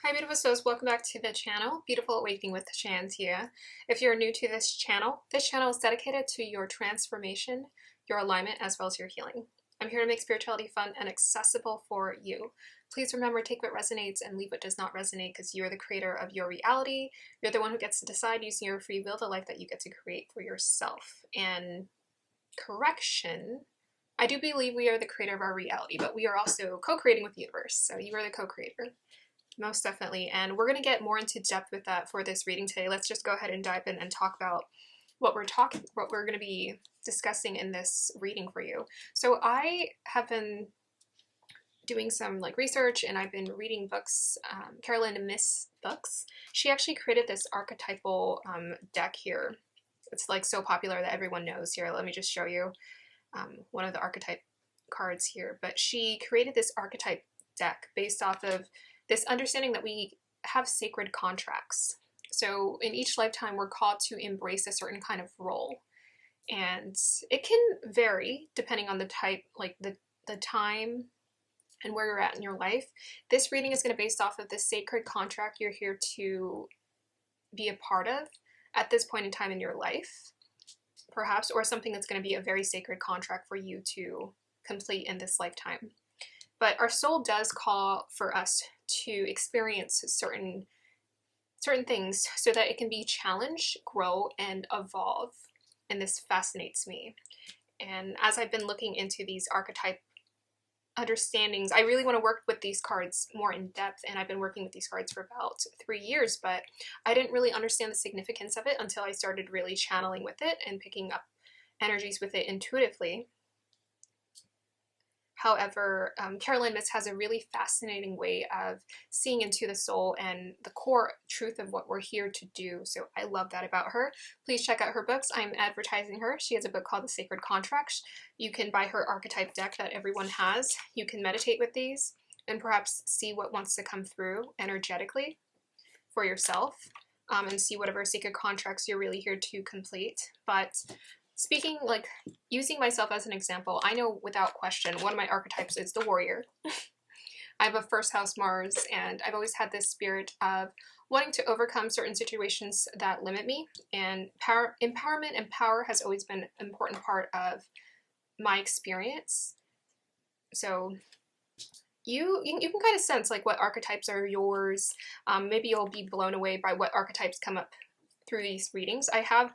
Hi beautiful souls, welcome back to the channel, Beautiful Awakening with Shantia. If you're new to this channel is dedicated to your transformation, your alignment, as well as your healing. I'm here to make spirituality fun and accessible for you. Please remember, take what resonates and leave what does not resonate, because you're the creator of your reality. You're the one who gets to decide using your free will the life that you get to create for yourself. And correction, I do believe we are the creator of our reality, but we are also co-creating with the universe. So you are the co-creator. Most definitely, and we're going to get more into depth with that for this reading today. Let's just go ahead and dive in and talk about what we're going to be discussing in this reading for you. So I have been doing some research, and I've been reading books. Carolyn Myss books. She actually created this archetypal deck here. It's so popular that everyone knows. Here, let me just show you one of the archetype cards here. But she created this archetype deck based off of this understanding that we have sacred contracts. So in each lifetime, we're called to embrace a certain kind of role. And it can vary depending on the type, the time and where you're at in your life. This reading is going to be based off of the sacred contract you're here to be a part of at this point in time in your life, perhaps, or something that's going to be a very sacred contract for you to complete in this lifetime. But our soul does call for us to experience certain things so that it can be challenged, grow, and evolve. And this fascinates me. And as I've been looking into these archetype understandings, I really want to work with these cards more in depth. And I've been working with these cards for about 3 years, but I didn't really understand the significance of it until I started really channeling with it and picking up energies with it intuitively. However, Carolyn Myss has a really fascinating way of seeing into the soul and the core truth of what we're here to do. So I love that about her. Please check out her books. I'm advertising her. She has a book called The Sacred Contracts. You can buy her archetype deck that everyone has. You can meditate with these and perhaps see what wants to come through energetically for yourself, and see whatever sacred contracts you're really here to complete. But speaking, using myself as an example, I know without question one of my archetypes is the warrior. I have a first house Mars, and I've always had this spirit of wanting to overcome certain situations that limit me, and empowerment and power has always been an important part of my experience. So you can kind of sense what archetypes are yours. Maybe you'll be blown away by what archetypes come up through these readings. I have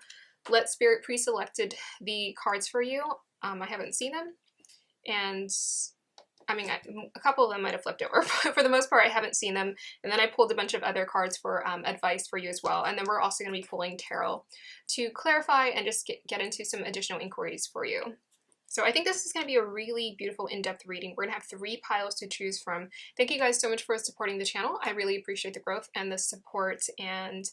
let Spirit pre-selected the cards for you. I haven't seen them, and I mean, a couple of them might have flipped over, but for the most part I haven't seen them. And then I pulled a bunch of other cards for advice for you as well, and then we're also going to be pulling tarot to clarify and just get into some additional inquiries for you. So I think this is going to be a really beautiful in-depth reading. We're going to have 3 piles to choose from. Thank you guys so much for supporting the channel. I really appreciate the growth and the support, and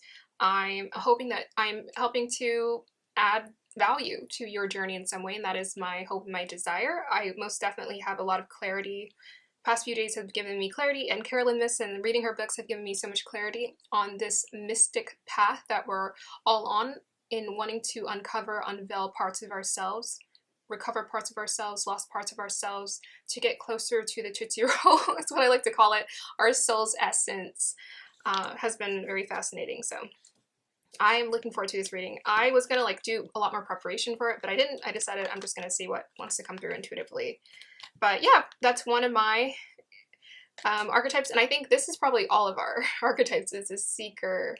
I'm hoping that I'm helping to add value to your journey in some way, and that is my hope and my desire. I most definitely have a lot of clarity. Past few days have given me clarity, and Carolyn Myss and reading her books have given me so much clarity on this mystic path that we're all on in wanting to uncover, unveil parts of ourselves, recover parts of ourselves, lost parts of ourselves, to get closer to the Tootsie Roll. That's what I like to call it. Our soul's essence has been very fascinating. So I'm looking forward to this reading. I was going to do a lot more preparation for it, but I didn't. I decided I'm just going to see what wants to come through intuitively. But yeah, that's one of my archetypes, and I think this is probably all of our archetypes, is a seeker.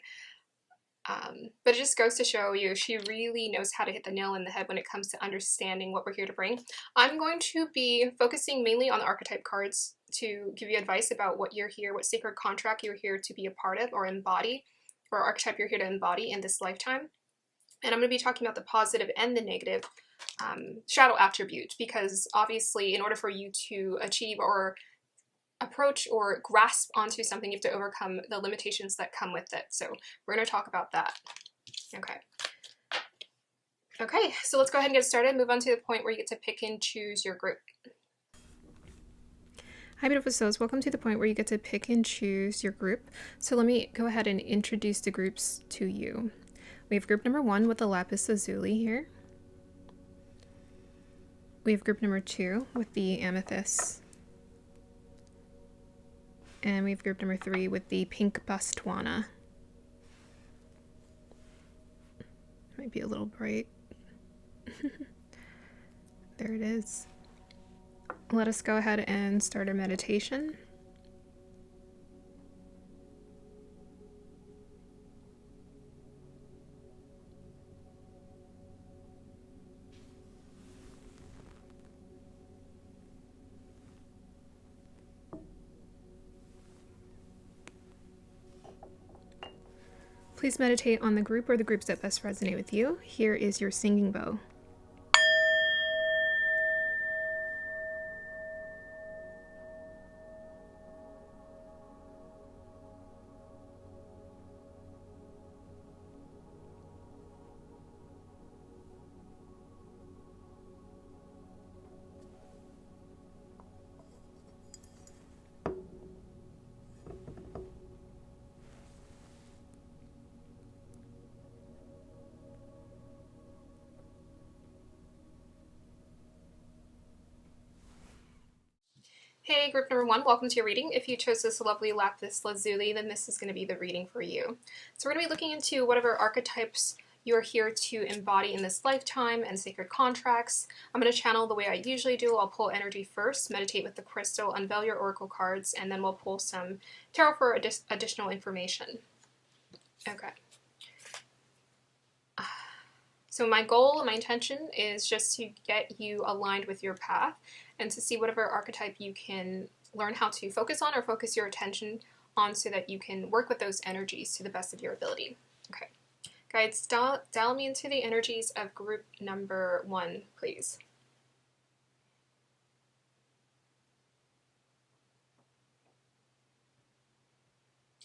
But it just goes to show you she really knows how to hit the nail in the head when it comes to understanding what we're here to bring. I'm going to be focusing mainly on the archetype cards to give you advice about what you're here, what sacred contract you're here to be a part of or embody, or archetype you're here to embody in this lifetime. And I'm going to be talking about the positive and the negative shadow attribute, because obviously in order for you to achieve or approach or grasp onto something, you have to overcome the limitations that come with it. So we're going to talk about that. Okay, so let's go ahead and get started. Move on to the point where you get to pick and choose your group. Hi beautiful souls, welcome to the point where you get to pick and choose your group. So let me go ahead and introduce the groups to you. We have group number 1 with the lapis lazuli here. We have group number 2 with the amethyst. And we have group number 3 with the pink Botswana. Might be a little bright. There it is. Let us go ahead and start our meditation. Please meditate on the group or the groups that best resonate with you. Here is your singing bow. Hey, group number 1, welcome to your reading. If you chose this lovely lapis lazuli, then this is going to be the reading for you. So we're going to be looking into whatever archetypes you're here to embody in this lifetime and sacred contracts. I'm going to channel the way I usually do. I'll pull energy first, meditate with the crystal, unveil your oracle cards, and then we'll pull some tarot for additional information. Okay. So my goal, my intention is just to get you aligned with your path and to see whatever archetype you can learn how to focus on or focus your attention on so that you can work with those energies to the best of your ability. Okay. Guides, dial me into the energies of group number 1, please.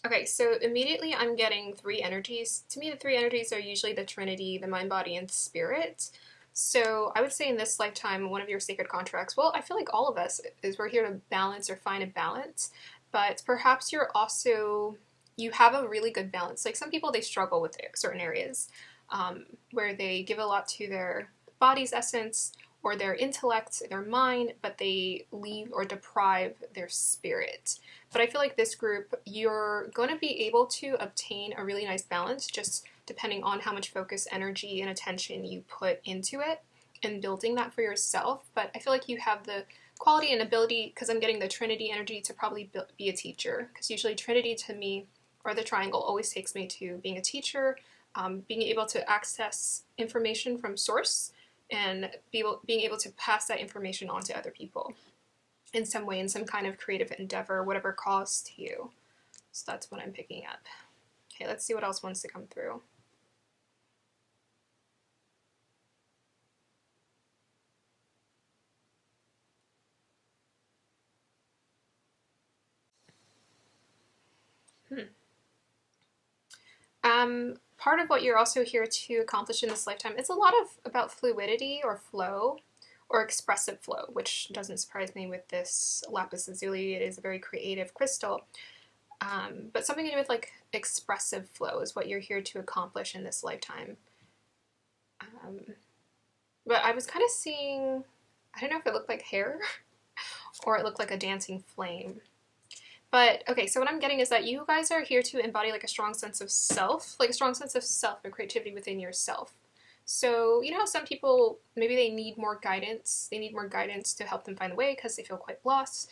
Okay, so immediately I'm getting 3 energies. To me, the 3 energies are usually the Trinity, the mind, body, and spirit. So I would say in this lifetime, one of your sacred contracts, well, I feel like all of us, is we're here to balance or find a balance, but perhaps you're also, you have a really good balance. Like some people, they struggle with certain areas where they give a lot to their body's essence or their intellect, their mind, but they leave or deprive their spirit. But I feel like this group, you're going to be able to obtain a really nice balance just depending on how much focus, energy, and attention you put into it and building that for yourself. But I feel like you have the quality and ability, because I'm getting the Trinity energy, to probably be a teacher. Because usually Trinity to me, or the triangle, always takes me to being a teacher, being able to access information from source, and being able to pass that information on to other people in some way, in some kind of creative endeavor, whatever calls to you. So that's what I'm picking up. Okay, let's see what else wants to come through. Part of what you're also here to accomplish in this lifetime, it's a lot about fluidity or flow or expressive flow, which doesn't surprise me with this lapis lazuli. It is a very creative crystal. But something to do with like expressive flow is what you're here to accomplish in this lifetime. But I was kind of seeing, I don't know if it looked like hair or it looked like a dancing flame. But okay, so what I'm getting is that you guys are here to embody like a strong sense of self, and creativity within yourself. So you know how some people, maybe they need more guidance. They need more guidance to help them find the way because they feel quite lost.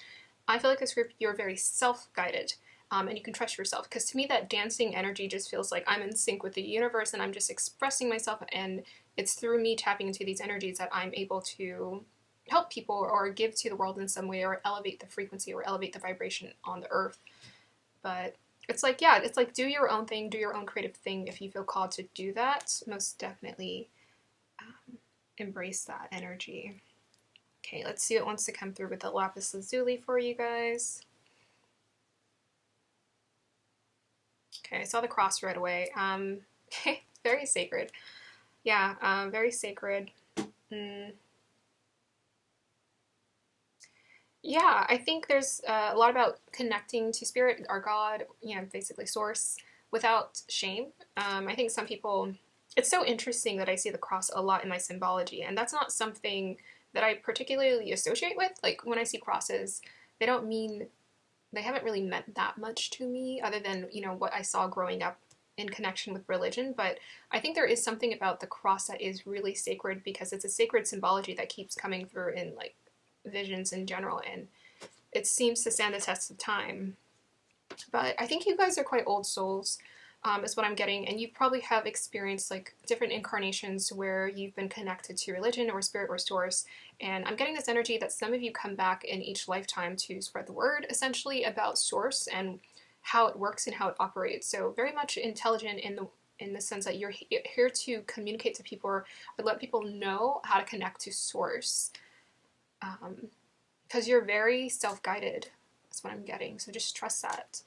I feel like this group, you're very self-guided. And you can trust yourself, because to me that dancing energy just feels like I'm in sync with the universe and I'm just expressing myself, and it's through me tapping into these energies that I'm able to help people or give to the world in some way, or elevate the frequency or elevate the vibration on the earth. But it's like, yeah, it's like do your own thing, do your own creative thing. If you feel called to do that, most definitely embrace that energy. Okay, let's see what wants to come through with the lapis lazuli for you guys. Okay, I saw the cross right away. Okay, very sacred. Yeah, very sacred. Yeah, I think there's a lot about connecting to spirit, our God, you know, basically source, without shame. I think some people, it's so interesting that I see the cross a lot in my symbology, and that's not something that I particularly associate with. Like when I see crosses, they don't mean they haven't really meant that much to me other than, you know, what I saw growing up in connection with religion. But I think there is something about the cross that is really sacred because it's a sacred symbology that keeps coming through in like visions in general, and it seems to stand the test of time. But I think you guys are quite old souls, is what I'm getting, and you probably have experienced like different incarnations where you've been connected to religion or spirit or source, and I'm getting this energy that some of you come back in each lifetime to spread the word, essentially, about source and how it works and how it operates. So very much intelligent in the sense that you're here to communicate to people or let people know how to connect to source, because you're very self-guided. That's what I'm getting. So just trust that.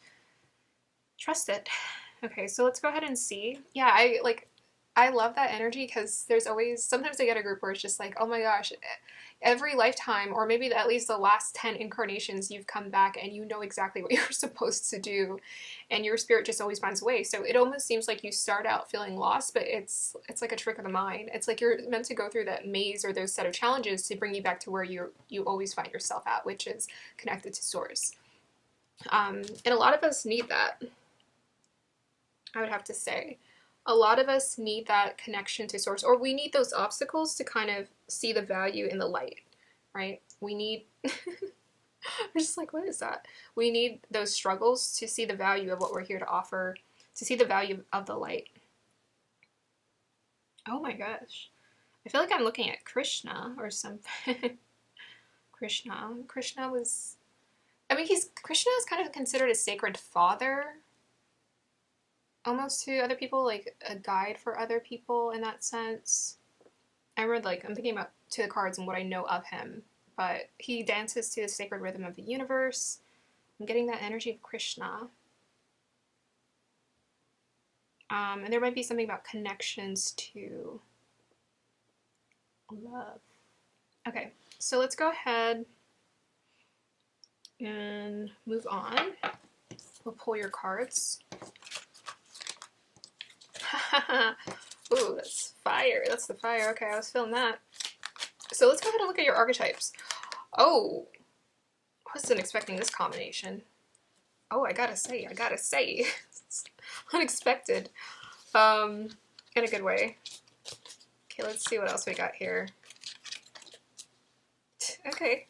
Trust it. Okay, so let's go ahead and see. Yeah, I love that energy because there's always, sometimes I get a group where it's just like, oh my gosh, every lifetime, or maybe at least the last 10 incarnations, you've come back and you know exactly what you're supposed to do, and your spirit just always finds a way. So it almost seems like you start out feeling lost, but it's like a trick of the mind. It's like you're meant to go through that maze or those set of challenges to bring you back to where you always find yourself at, which is connected to source. And a lot of us need that. I would have to say. A lot of us need that connection to source, or we need those obstacles to kind of see the value in the light, right? We need, I'm just like, what is that? We need those struggles to see the value of what we're here to offer, to see the value of the light. Oh my gosh. I feel like I'm looking at Krishna or something. Krishna was, I mean, Krishna is kind of considered a sacred father almost to other people, like a guide for other people in that sense. I read, like, I'm thinking about to the cards and what I know of him, but he dances to the sacred rhythm of the universe. I'm getting that energy of Krishna. And there might be something about connections to love. Okay, so let's go ahead and move on. We'll pull your cards. Ooh, that's fire. That's the fire. Okay, I was feeling that. So let's go ahead and look at your archetypes. Oh, I wasn't expecting this combination. Oh, I gotta say. It's unexpected. In a good way. Okay, let's see what else we got here. Okay.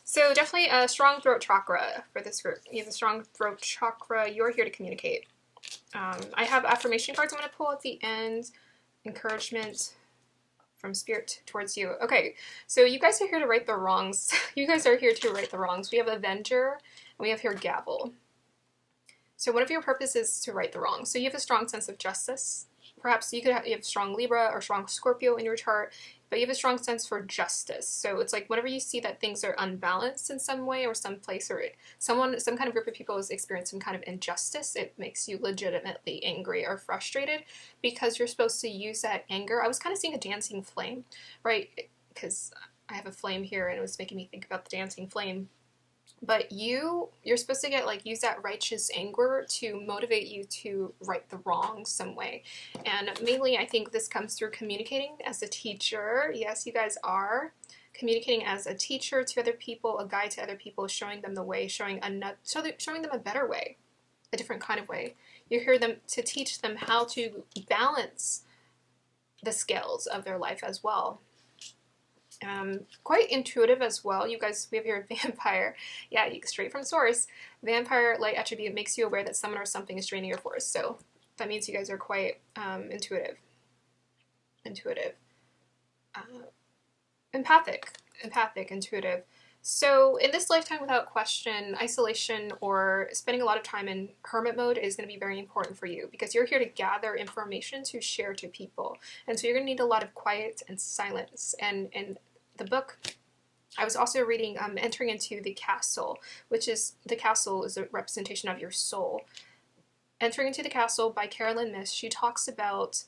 So definitely a strong throat chakra for this group. You have a strong throat chakra. You're here to communicate. I have affirmation cards I'm going to pull at the end. Encouragement from spirit towards you. Okay, so you guys are here to right the wrongs. You guys are here to right the wrongs. We have Avenger, and we have here Gavel. So one of your purposes is to right the wrongs. So you have a strong sense of justice. Perhaps you have strong Libra or strong Scorpio in your chart, but you have a strong sense for justice. So it's like whenever you see that things are unbalanced in some way or some place, or some kind of group of people has experienced some kind of injustice, it makes you legitimately angry or frustrated because you're supposed to use that anger. I was kind of seeing a dancing flame, right? Because I have a flame here and it was making me think about the dancing flame. But you're supposed to use that righteous anger to motivate you to right the wrong some way. And mainly I think this comes through communicating as a teacher. Yes, you guys are communicating as a teacher to other people, a guide to other people, showing them the way, showing them a better way, a different kind of way. You hear them to teach them how to balance the scales of their life as well. Quite intuitive as well. You guys, we have your vampire. Yeah, straight from source. Vampire light attribute makes you aware that someone or something is draining your force. So that means you guys are quite intuitive. Empathic, intuitive. So in this lifetime, without question, isolation or spending a lot of time in hermit mode is going to be very important for you because you're here to gather information to share to people. And so you're going to need a lot of quiet and silence. And the book, I was also reading Entering into the Castle, which is, the castle is a representation of your soul. Entering into the Castle by Myss. She talks about,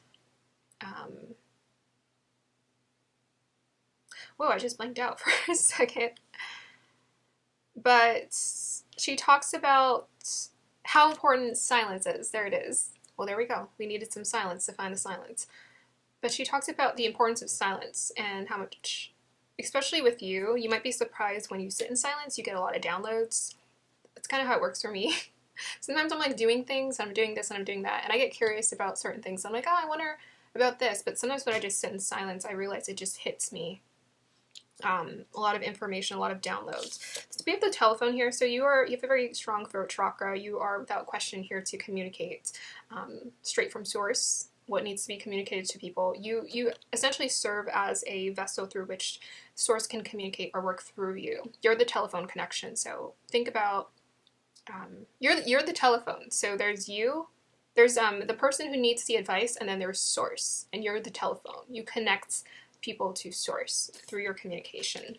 whoa, I just blanked out for a second. But she talks about how important silence is. There it is. Well, there we go. We needed some silence to find the silence. But she talks about the importance of silence and how much, especially with you, you might be surprised when you sit in silence, you get a lot of downloads. That's kind of how it works for me. Sometimes I'm like doing things, and I'm doing this and I'm doing that, and I get curious about certain things. I'm like, oh, I wonder about this. But sometimes when I just sit in silence, I realize it just hits me. A lot of information, a lot of downloads. So we have the telephone here. So you have a very strong throat chakra. You are without question here to communicate straight from source what needs to be communicated to people. You essentially serve as a vessel through which source can communicate or work through you. You're the telephone connection. So think about you're the telephone. So there's you. There's the person who needs the advice, and then there's source, and you're the telephone. You connect people to source through your communication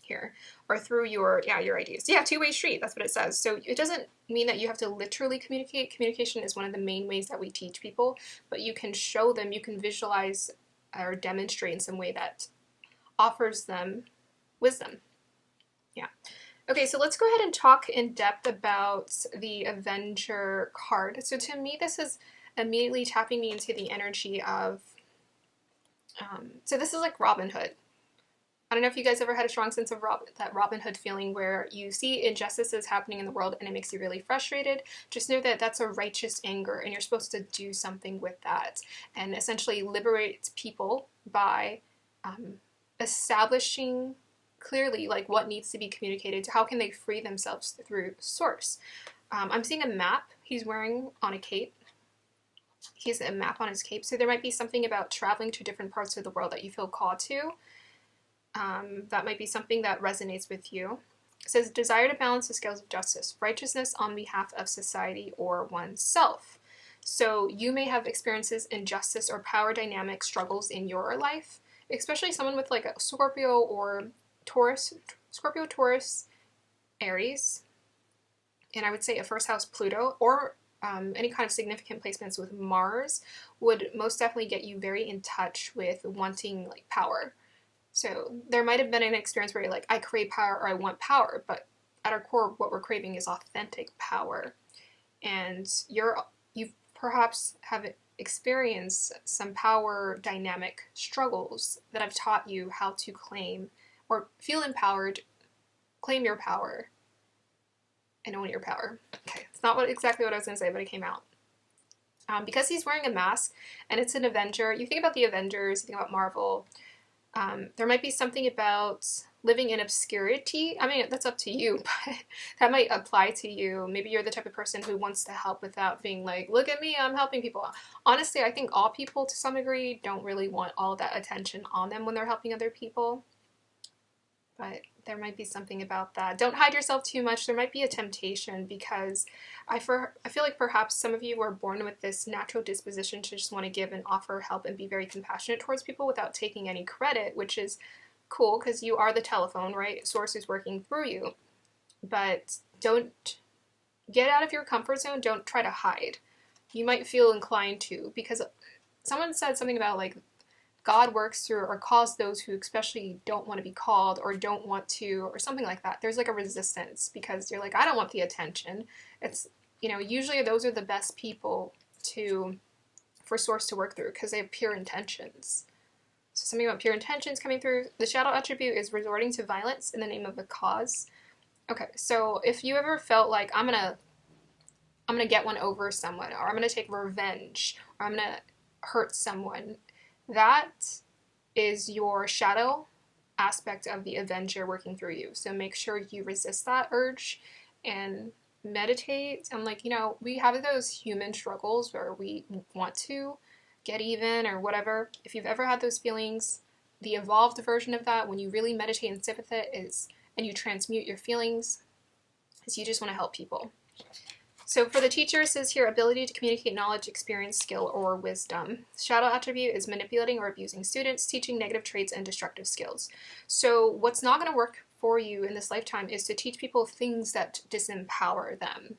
here, or through your ideas. Yeah, two-way street, that's what it says. So it doesn't mean that you have to literally communicate. Communication is one of the main ways that we teach people, but you can show them, you can visualize or demonstrate in some way that offers them wisdom. Yeah. Okay, so let's go ahead and talk in depth about the Avenger card. So to me, this is immediately tapping me into the energy of so this is like Robin Hood. I don't know if you guys ever had a strong sense of that Robin Hood feeling where you see injustices happening in the world and it makes you really frustrated. Just know that that's a righteous anger, and you're supposed to do something with that and essentially liberate people by establishing clearly like what needs to be communicated. How can they free themselves through source? I'm seeing a map he's wearing on a cape. He has a map on his cape, so there might be something about traveling to different parts of the world that you feel called to. That might be something that resonates with you. It says, desire to balance the scales of justice, righteousness on behalf of society or oneself. So you may have experiences injustice or power dynamic struggles in your life, especially someone with like a Scorpio or Taurus, Scorpio, Taurus, Aries, and I would say a first house Pluto, or any kind of significant placements with Mars would most definitely get you very in touch with wanting like power. So there might have been an experience where you're like, I crave power or I want power, but at our core, what we're craving is authentic power. And you perhaps have experienced some power dynamic struggles that have taught you how to claim or feel empowered, claim your power, and own your power. Okay, it's not exactly what I was going to say, but it came out. Because he's wearing a mask, and it's an Avenger, you think about the Avengers, you think about Marvel, there might be something about living in obscurity. I mean, that's up to you, but that might apply to you. Maybe you're the type of person who wants to help without being like, look at me, I'm helping people. Honestly, I think all people, to some degree, don't really want all that attention on them when they're helping other people. But there might be something about that. Don't hide yourself too much. There might be a temptation, because I feel like perhaps some of you are born with this natural disposition to just want to give and offer help and be very compassionate towards people without taking any credit, which is cool because you are the telephone, right? Source is working through you. But don't get out of your comfort zone. Don't try to hide. You might feel inclined to, because someone said something about like God works through or calls those who especially don't want to be called or don't want to, or something like that. There's like a resistance because you're like, I don't want the attention. It's, usually those are the best people for source to work through because they have pure intentions. So something about pure intentions coming through. The shadow attribute is resorting to violence in the name of a cause. Okay, so if you ever felt like I'm gonna get one over someone, or I'm gonna take revenge, or I'm gonna hurt someone, that is your shadow aspect of the Avenger working through you. So make sure you resist that urge and meditate. And we have those human struggles where we want to get even or whatever. If you've ever had those feelings, the evolved version of that, when you really meditate and sit with it, and you transmute your feelings, is you just want to help people. So for the teacher, it says here, ability to communicate knowledge, experience, skill, or wisdom. Shadow attribute is manipulating or abusing students, teaching negative traits and destructive skills. So what's not going to work for you in this lifetime is to teach people things that disempower them.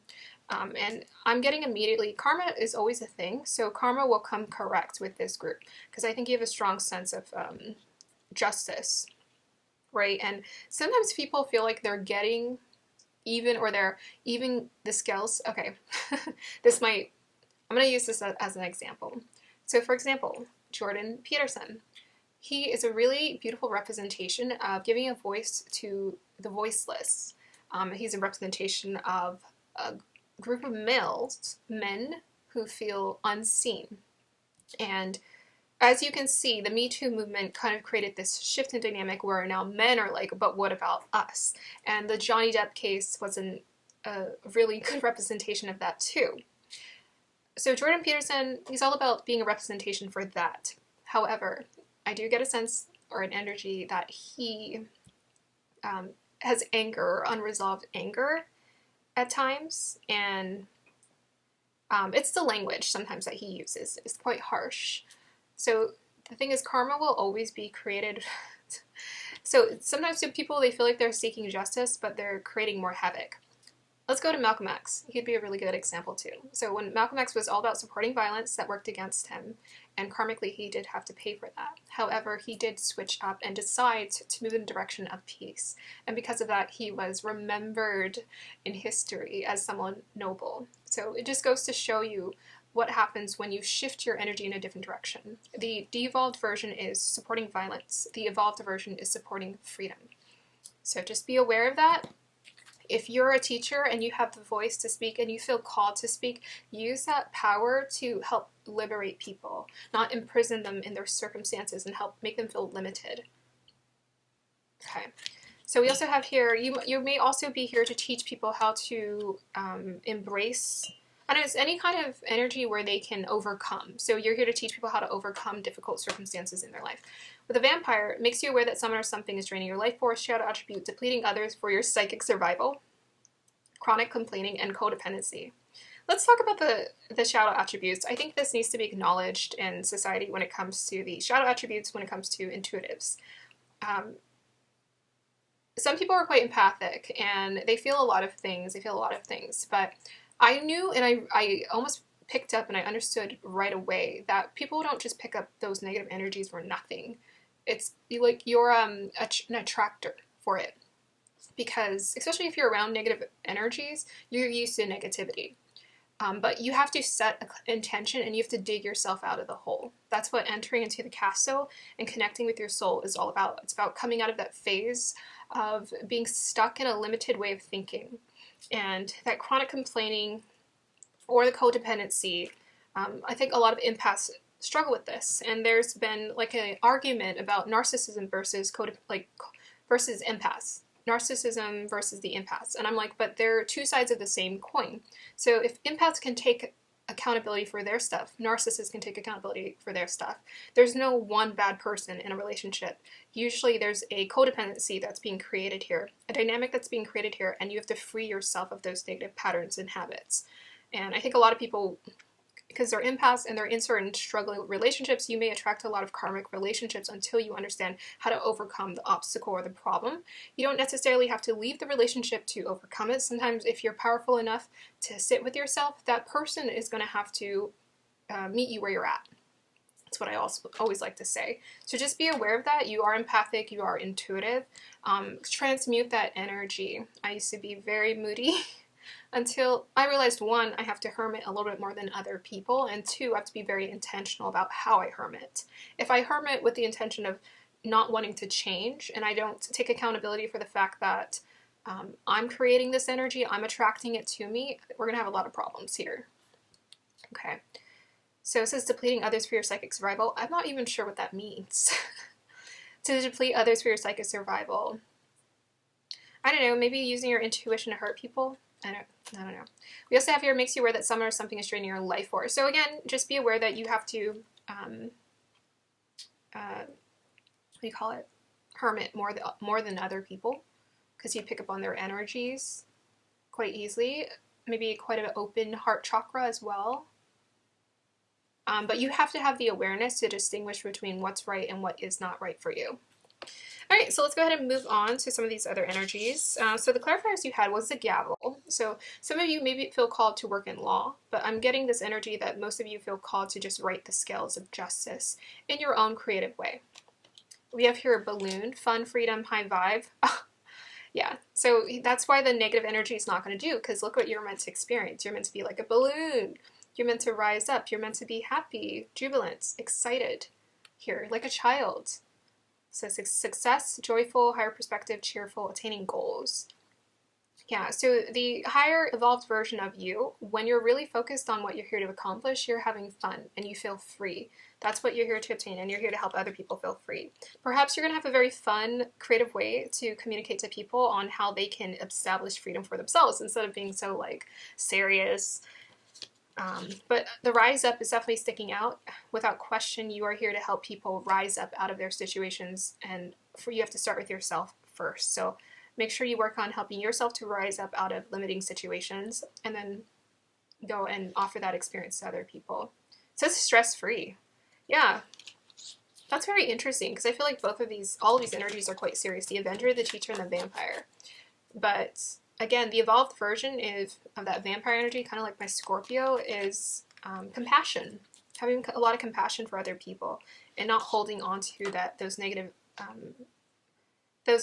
And I'm getting immediately, karma is always a thing, so karma will come correct with this group, because I think you have a strong sense of justice, right? And sometimes people feel like they're getting even, or they're even the scales. Okay, I'm going to use this as an example. So for example, Jordan Peterson, he is a really beautiful representation of giving a voice to the voiceless. He's a representation of a group of men who feel unseen. And as you can see, the Me Too movement kind of created this shift in dynamic where now men are like, but what about us? And the Johnny Depp case was a really good representation of that too. So Jordan Peterson, he's all about being a representation for that. However, I do get a sense or an energy that he has anger, unresolved anger at times, and it's the language sometimes that he uses. It's quite harsh. So the thing is, karma will always be created. So sometimes people, they feel like they're seeking justice, but they're creating more havoc. Let's go to Malcolm X. He'd be a really good example too. So when Malcolm X was all about supporting violence that worked against him, and karmically he did have to pay for that. However, he did switch up and decide to move in the direction of peace. And because of that, he was remembered in history as someone noble. So it just goes to show you what happens when you shift your energy in a different direction. The devolved version is supporting violence. The evolved version is supporting freedom. So just be aware of that. If you're a teacher and you have the voice to speak and you feel called to speak, use that power to help liberate people, not imprison them in their circumstances and help make them feel limited. Okay. So we also have here, you may also be here to teach people how to embrace, I don't know, it's any kind of energy where they can overcome. So you're here to teach people how to overcome difficult circumstances in their life. With a vampire, it makes you aware that someone or something is draining your life force, shadow attribute, depleting others for your psychic survival, chronic complaining, and codependency. Let's talk about the shadow attributes. I think this needs to be acknowledged in society when it comes to the shadow attributes, when it comes to intuitives. Some people are quite empathic and they feel a lot of things. But I knew, and I almost picked up and I understood right away that people don't just pick up those negative energies for nothing. It's like you're an attractor for it, because especially if you're around negative energies, you're used to negativity. But you have to set an intention and you have to dig yourself out of the hole. That's what entering into the castle and connecting with your soul is all about. It's about coming out of that phase of being stuck in a limited way of thinking. And that chronic complaining or the codependency, I think a lot of empaths struggle with this. And there's been like an argument about narcissism versus versus empaths. Narcissism versus the empaths. And I'm like, but they're two sides of the same coin. So if empaths can take accountability for their stuff, narcissists can take accountability for their stuff. There's no one bad person in a relationship. Usually there's a codependency that's being created here, a dynamic that's being created here, and you have to free yourself of those negative patterns and habits. And I think a lot of people, because they're empaths and they're in certain struggling relationships, you may attract a lot of karmic relationships until you understand how to overcome the obstacle or the problem. You don't necessarily have to leave the relationship to overcome it. Sometimes if you're powerful enough to sit with yourself, that person is going to have to meet you where you're at. That's what I also always like to say. So just be aware of that. You are empathic, you are intuitive. Transmute that energy. I used to be very moody. Until I realized, one, I have to hermit a little bit more than other people, and two, I have to be very intentional about how I hermit. If I hermit with the intention of not wanting to change, and I don't take accountability for the fact that I'm creating this energy, I'm attracting it to me, we're going to have a lot of problems here. Okay. So it says depleting others for your psychic survival. I'm not even sure what that means. To deplete others for your psychic survival. I don't know, maybe using your intuition to hurt people? I don't know. We also have here, makes you aware that someone or something is draining your life force. So again, just be aware that you have to, what do you call it? Hermit more than other people, because you pick up on their energies quite easily. Maybe quite an open heart chakra as well. But you have to have the awareness to distinguish between what's right and what is not right for you. All right, so let's go ahead and move on to some of these other energies. So the clarifiers you had was the gavel. So some of you maybe feel called to work in law, but I'm getting this energy that most of you feel called to just write the scales of justice in your own creative way. We have here a balloon, fun, freedom, high vibe. Yeah, so that's why the negative energy is not going to do, because look what you're meant to experience. You're meant to be like a balloon. You're meant to rise up. You're meant to be happy, jubilant, excited here, like a child. So success, joyful, higher perspective, cheerful, attaining goals. Yeah, so the higher evolved version of you, when you're really focused on what you're here to accomplish, you're having fun and you feel free. That's what you're here to obtain, and you're here to help other people feel free. Perhaps you're going to have a very fun, creative way to communicate to people on how they can establish freedom for themselves instead of being so like serious. But the rise up is definitely sticking out. Without question, you are here to help people rise up out of their situations, and you have to start with yourself first. So make sure you work on helping yourself to rise up out of limiting situations and then go and offer that experience to other people. It says stress-free. Yeah, that's very interesting because I feel like all of these energies are quite serious. The Avenger, the Teacher, and the Vampire. But again, the evolved version of that vampire energy, kind of like my Scorpio, is compassion. Having a lot of compassion for other people and not holding on to those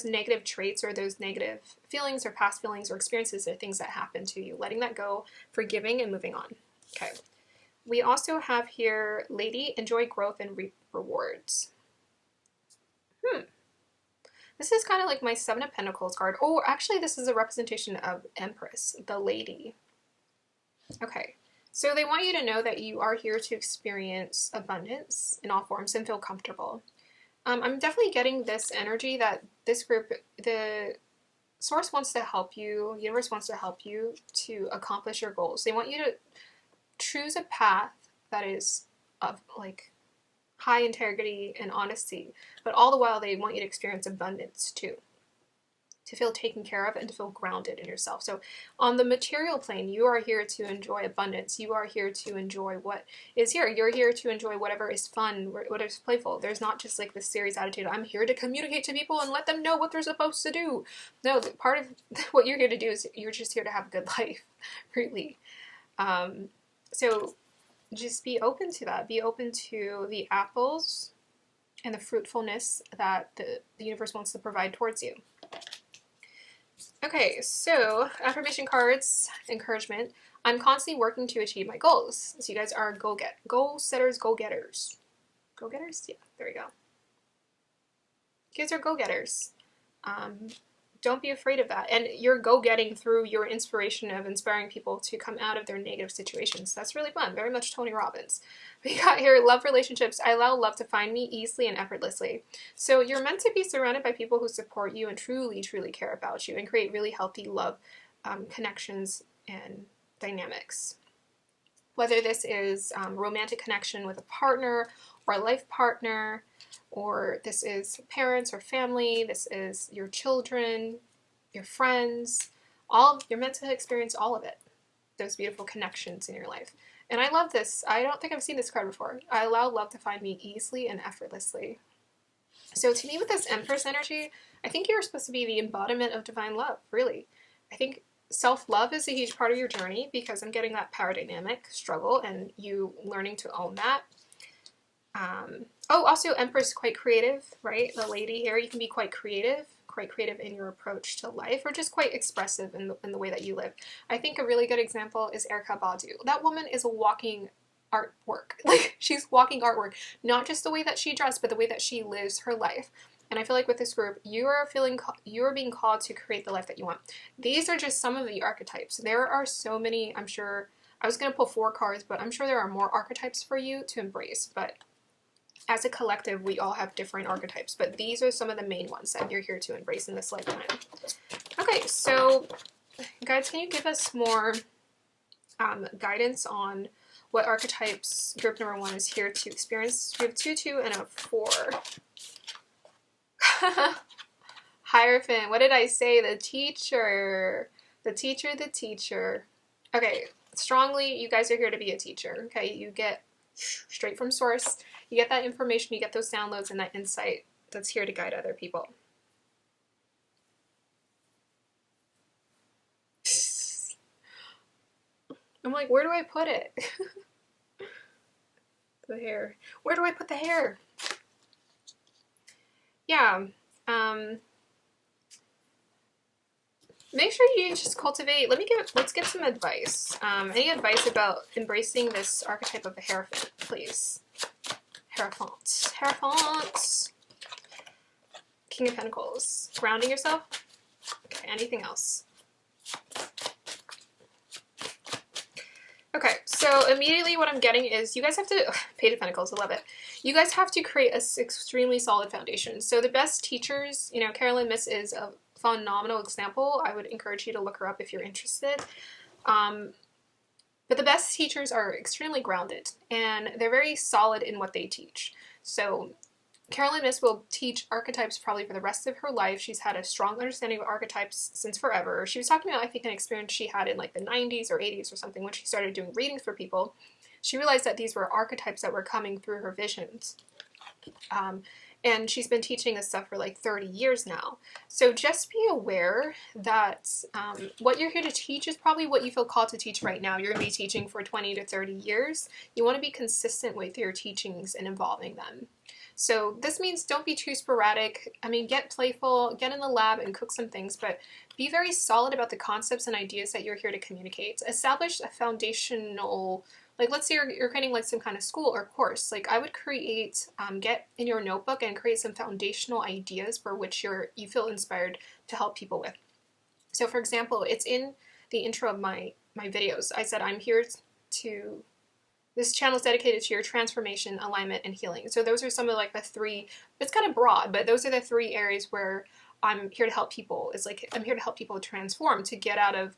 negative traits or those negative feelings or past feelings or experiences or things that happen to you. Letting that go, forgiving, and moving on. Okay. We also have here, Lady, enjoy growth and reap rewards. This is kind of like my Seven of Pentacles card. Oh, actually, this is a representation of Empress, the Lady. Okay. So they want you to know that you are here to experience abundance in all forms and feel comfortable. I'm definitely getting this energy that this group, the source wants to help you, the universe wants to help you to accomplish your goals. They want you to choose a path that is of like high integrity and honesty, but all the while they want you to experience abundance too, to feel taken care of and to feel grounded in yourself. So on the material plane, you are here to enjoy abundance. You are here to enjoy what is here. You're here to enjoy whatever is fun, whatever is playful. There's not just like this serious attitude, I'm here to communicate to people and let them know what they're supposed to do. No, part of what you're here to do is you're just here to have a good life, really. So just be open to that. Be open to the apples and the fruitfulness that the universe wants to provide towards you. Okay, so affirmation cards, encouragement. I'm constantly working to achieve my goals. So you guys are goal setters, go-getters. Go-getters? Yeah, there we go. You guys are go-getters. Don't be afraid of that. And you're go-getting through your inspiration of inspiring people to come out of their negative situations. That's really fun. Very much Tony Robbins. We got here, love relationships. I allow love to find me easily and effortlessly. So you're meant to be surrounded by people who support you and truly, truly care about you and create really healthy love connections and dynamics. Whether this is romantic connection with a partner or a life partner, or this is parents or family, this is your children, your friends, you're meant to experience all of it, those beautiful connections in your life. And I love this. I don't think I've seen this card before. I allow love to find me easily and effortlessly. So to me, with this Empress energy, I think you're supposed to be the embodiment of divine love, really. I think self-love is a huge part of your journey because I'm getting that power dynamic struggle and you learning to own that. Also Empress, quite creative, right? The Lady here, you can be quite creative in your approach to life, or just quite expressive in the way that you live. I think a really good example is Erykah Badu. That woman is a walking artwork. Like, she's walking artwork. Not just the way that she dressed, but the way that she lives her life. And I feel like with this group, you are being called to create the life that you want. These are just some of the archetypes. There are so many, I'm sure. I was going to pull 4 cards, but I'm sure there are more archetypes for you to embrace. But as a collective, we all have different archetypes, but these are some of the main ones that you're here to embrace in this lifetime. Okay, so guys, can you give us more guidance on what archetypes group number 1 is here to experience? We have 2, 2, and a 4. Hierophant, what did I say? The teacher. The teacher, the teacher. Okay, strongly, you guys are here to be a teacher. Okay, you get straight from source. You get that information, you get those downloads and that insight that's here to guide other people. I'm like, where do I put it? The hair. Where do I put the hair? Yeah. Make sure you just cultivate. Let's get some advice. Any advice about embracing this archetype of a Hierophant, please? Hierophant. King of Pentacles. Grounding yourself. Okay, anything else? Okay, so immediately what I'm getting is you guys have to, Page of Pentacles, I love it. You guys have to create an extremely solid foundation. So the best teachers, you know, Myss is a phenomenal example. I would encourage you to look her up if you're interested. But the best teachers are extremely grounded and they're very solid in what they teach. So Myss will teach archetypes probably for the rest of her life. She's had a strong understanding of archetypes since forever. She was talking about, I think, an experience she had in like the 90s or 80s or something when she started doing readings for people. She realized that these were archetypes that were coming through her visions. And she's been teaching this stuff for like 30 years now. So just be aware that what you're here to teach is probably what you feel called to teach right now. You're going to be teaching for 20 to 30 years. You want to be consistent with your teachings and involving them. So this means don't be too sporadic. I mean, get playful, get in the lab and cook some things, but be very solid about the concepts and ideas that you're here to communicate. Establish a foundational, like let's say you're creating like some kind of school or course. Like I would create, get in your notebook and create some foundational ideas for which you feel inspired to help people with. So for example, it's in the intro of my videos. I said I'm here to... This channel is dedicated to your transformation, alignment, and healing. So those are some of like the three, it's kind of broad, but those are the three areas where I'm here to help people. It's like I'm here to help people transform, to get out of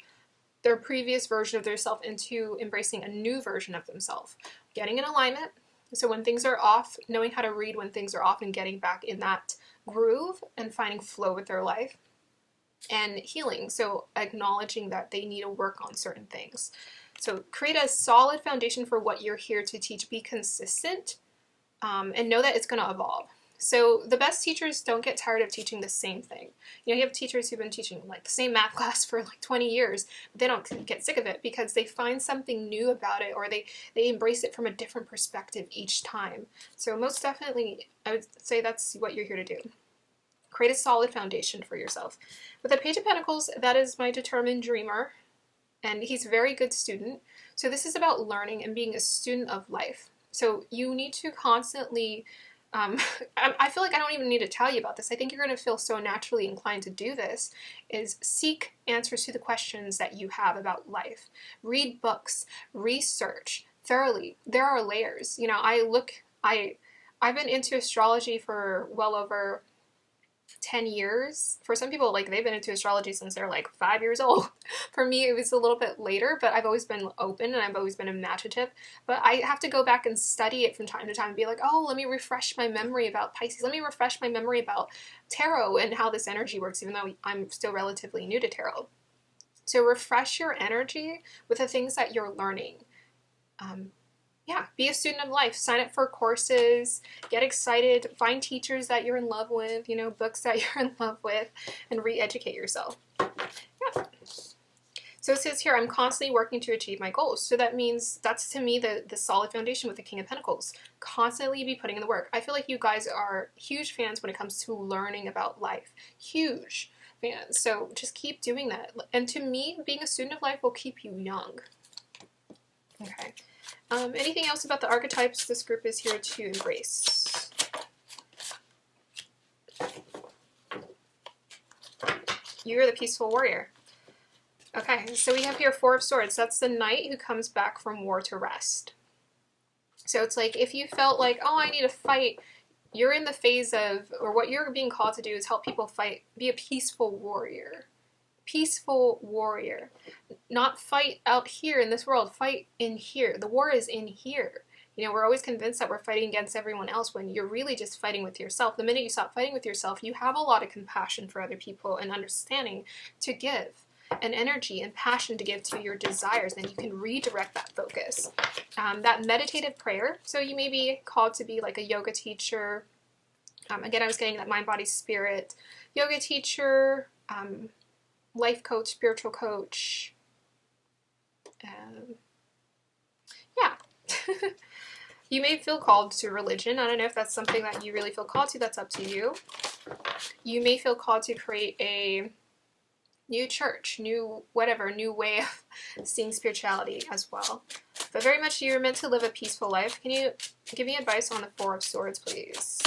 their previous version of themselves into embracing a new version of themselves. Getting in alignment, so when things are off, knowing how to read when things are off and getting back in that groove and finding flow with their life. And healing, so acknowledging that they need to work on certain things. So create a solid foundation for what you're here to teach. Be consistent and know that it's going to evolve. So the best teachers don't get tired of teaching the same thing. You know, you have teachers who've been teaching like the same math class for like 20 years. But they don't get sick of it because they find something new about it, or they embrace it from a different perspective each time. So most definitely, I would say that's what you're here to do. Create a solid foundation for yourself. With the Page of Pentacles, that is my determined dreamer. And he's a very good student. So this is about learning and being a student of life. So you need to constantly, I feel like I don't even need to tell you about this. I think you're going to feel so naturally inclined to do this, is seek answers to the questions that you have about life. Read books, research thoroughly. There are layers. You know, I've been into astrology for well over 10 years. For some people, like, they've been into astrology since they're like 5 years old. For me, it was a little bit later, but I've always been open and I've always been imaginative. But I have to go back and study it from time to time and be like, oh, let me refresh my memory about Pisces. Let me refresh my memory about tarot and how this energy works, even though I'm still relatively new to tarot. So refresh your energy with the things that you're learning. Yeah, be a student of life. Sign up for courses, get excited, find teachers that you're in love with, you know, books that you're in love with, and re-educate yourself. Yeah. So it says here, I'm constantly working to achieve my goals. So that means that's, to me, the solid foundation with the King of Pentacles. Constantly be putting in the work. I feel like you guys are huge fans when it comes to learning about life. Huge fans. So just keep doing that. And to me, being a student of life will keep you young. Okay. Anything else about the archetypes this group is here to embrace? You're the peaceful warrior. Okay, so we have here Four of Swords. That's the knight who comes back from war to rest. So it's like if you felt like, oh, I need to fight, you're in the phase of, or what you're being called to do is help people fight, be a peaceful warrior. Peaceful warrior. Not fight out here in this world, fight in here. The war is in here. You know, we're always convinced that we're fighting against everyone else when you're really just fighting with yourself. The minute you stop fighting with yourself, you have a lot of compassion for other people and understanding to give, and energy and passion to give to your desires, and you can redirect that focus. That meditative prayer, so you may be called to be like a yoga teacher. Again, I was getting that mind, body, spirit. Yoga teacher, life coach, spiritual coach. Yeah. You may feel called to religion. I don't know if that's something that you really feel called to. That's up to you. You may feel called to create a new church, new whatever, new way of seeing spirituality as well. But very much you're meant to live a peaceful life. Can you give me advice on the Four of Swords, please?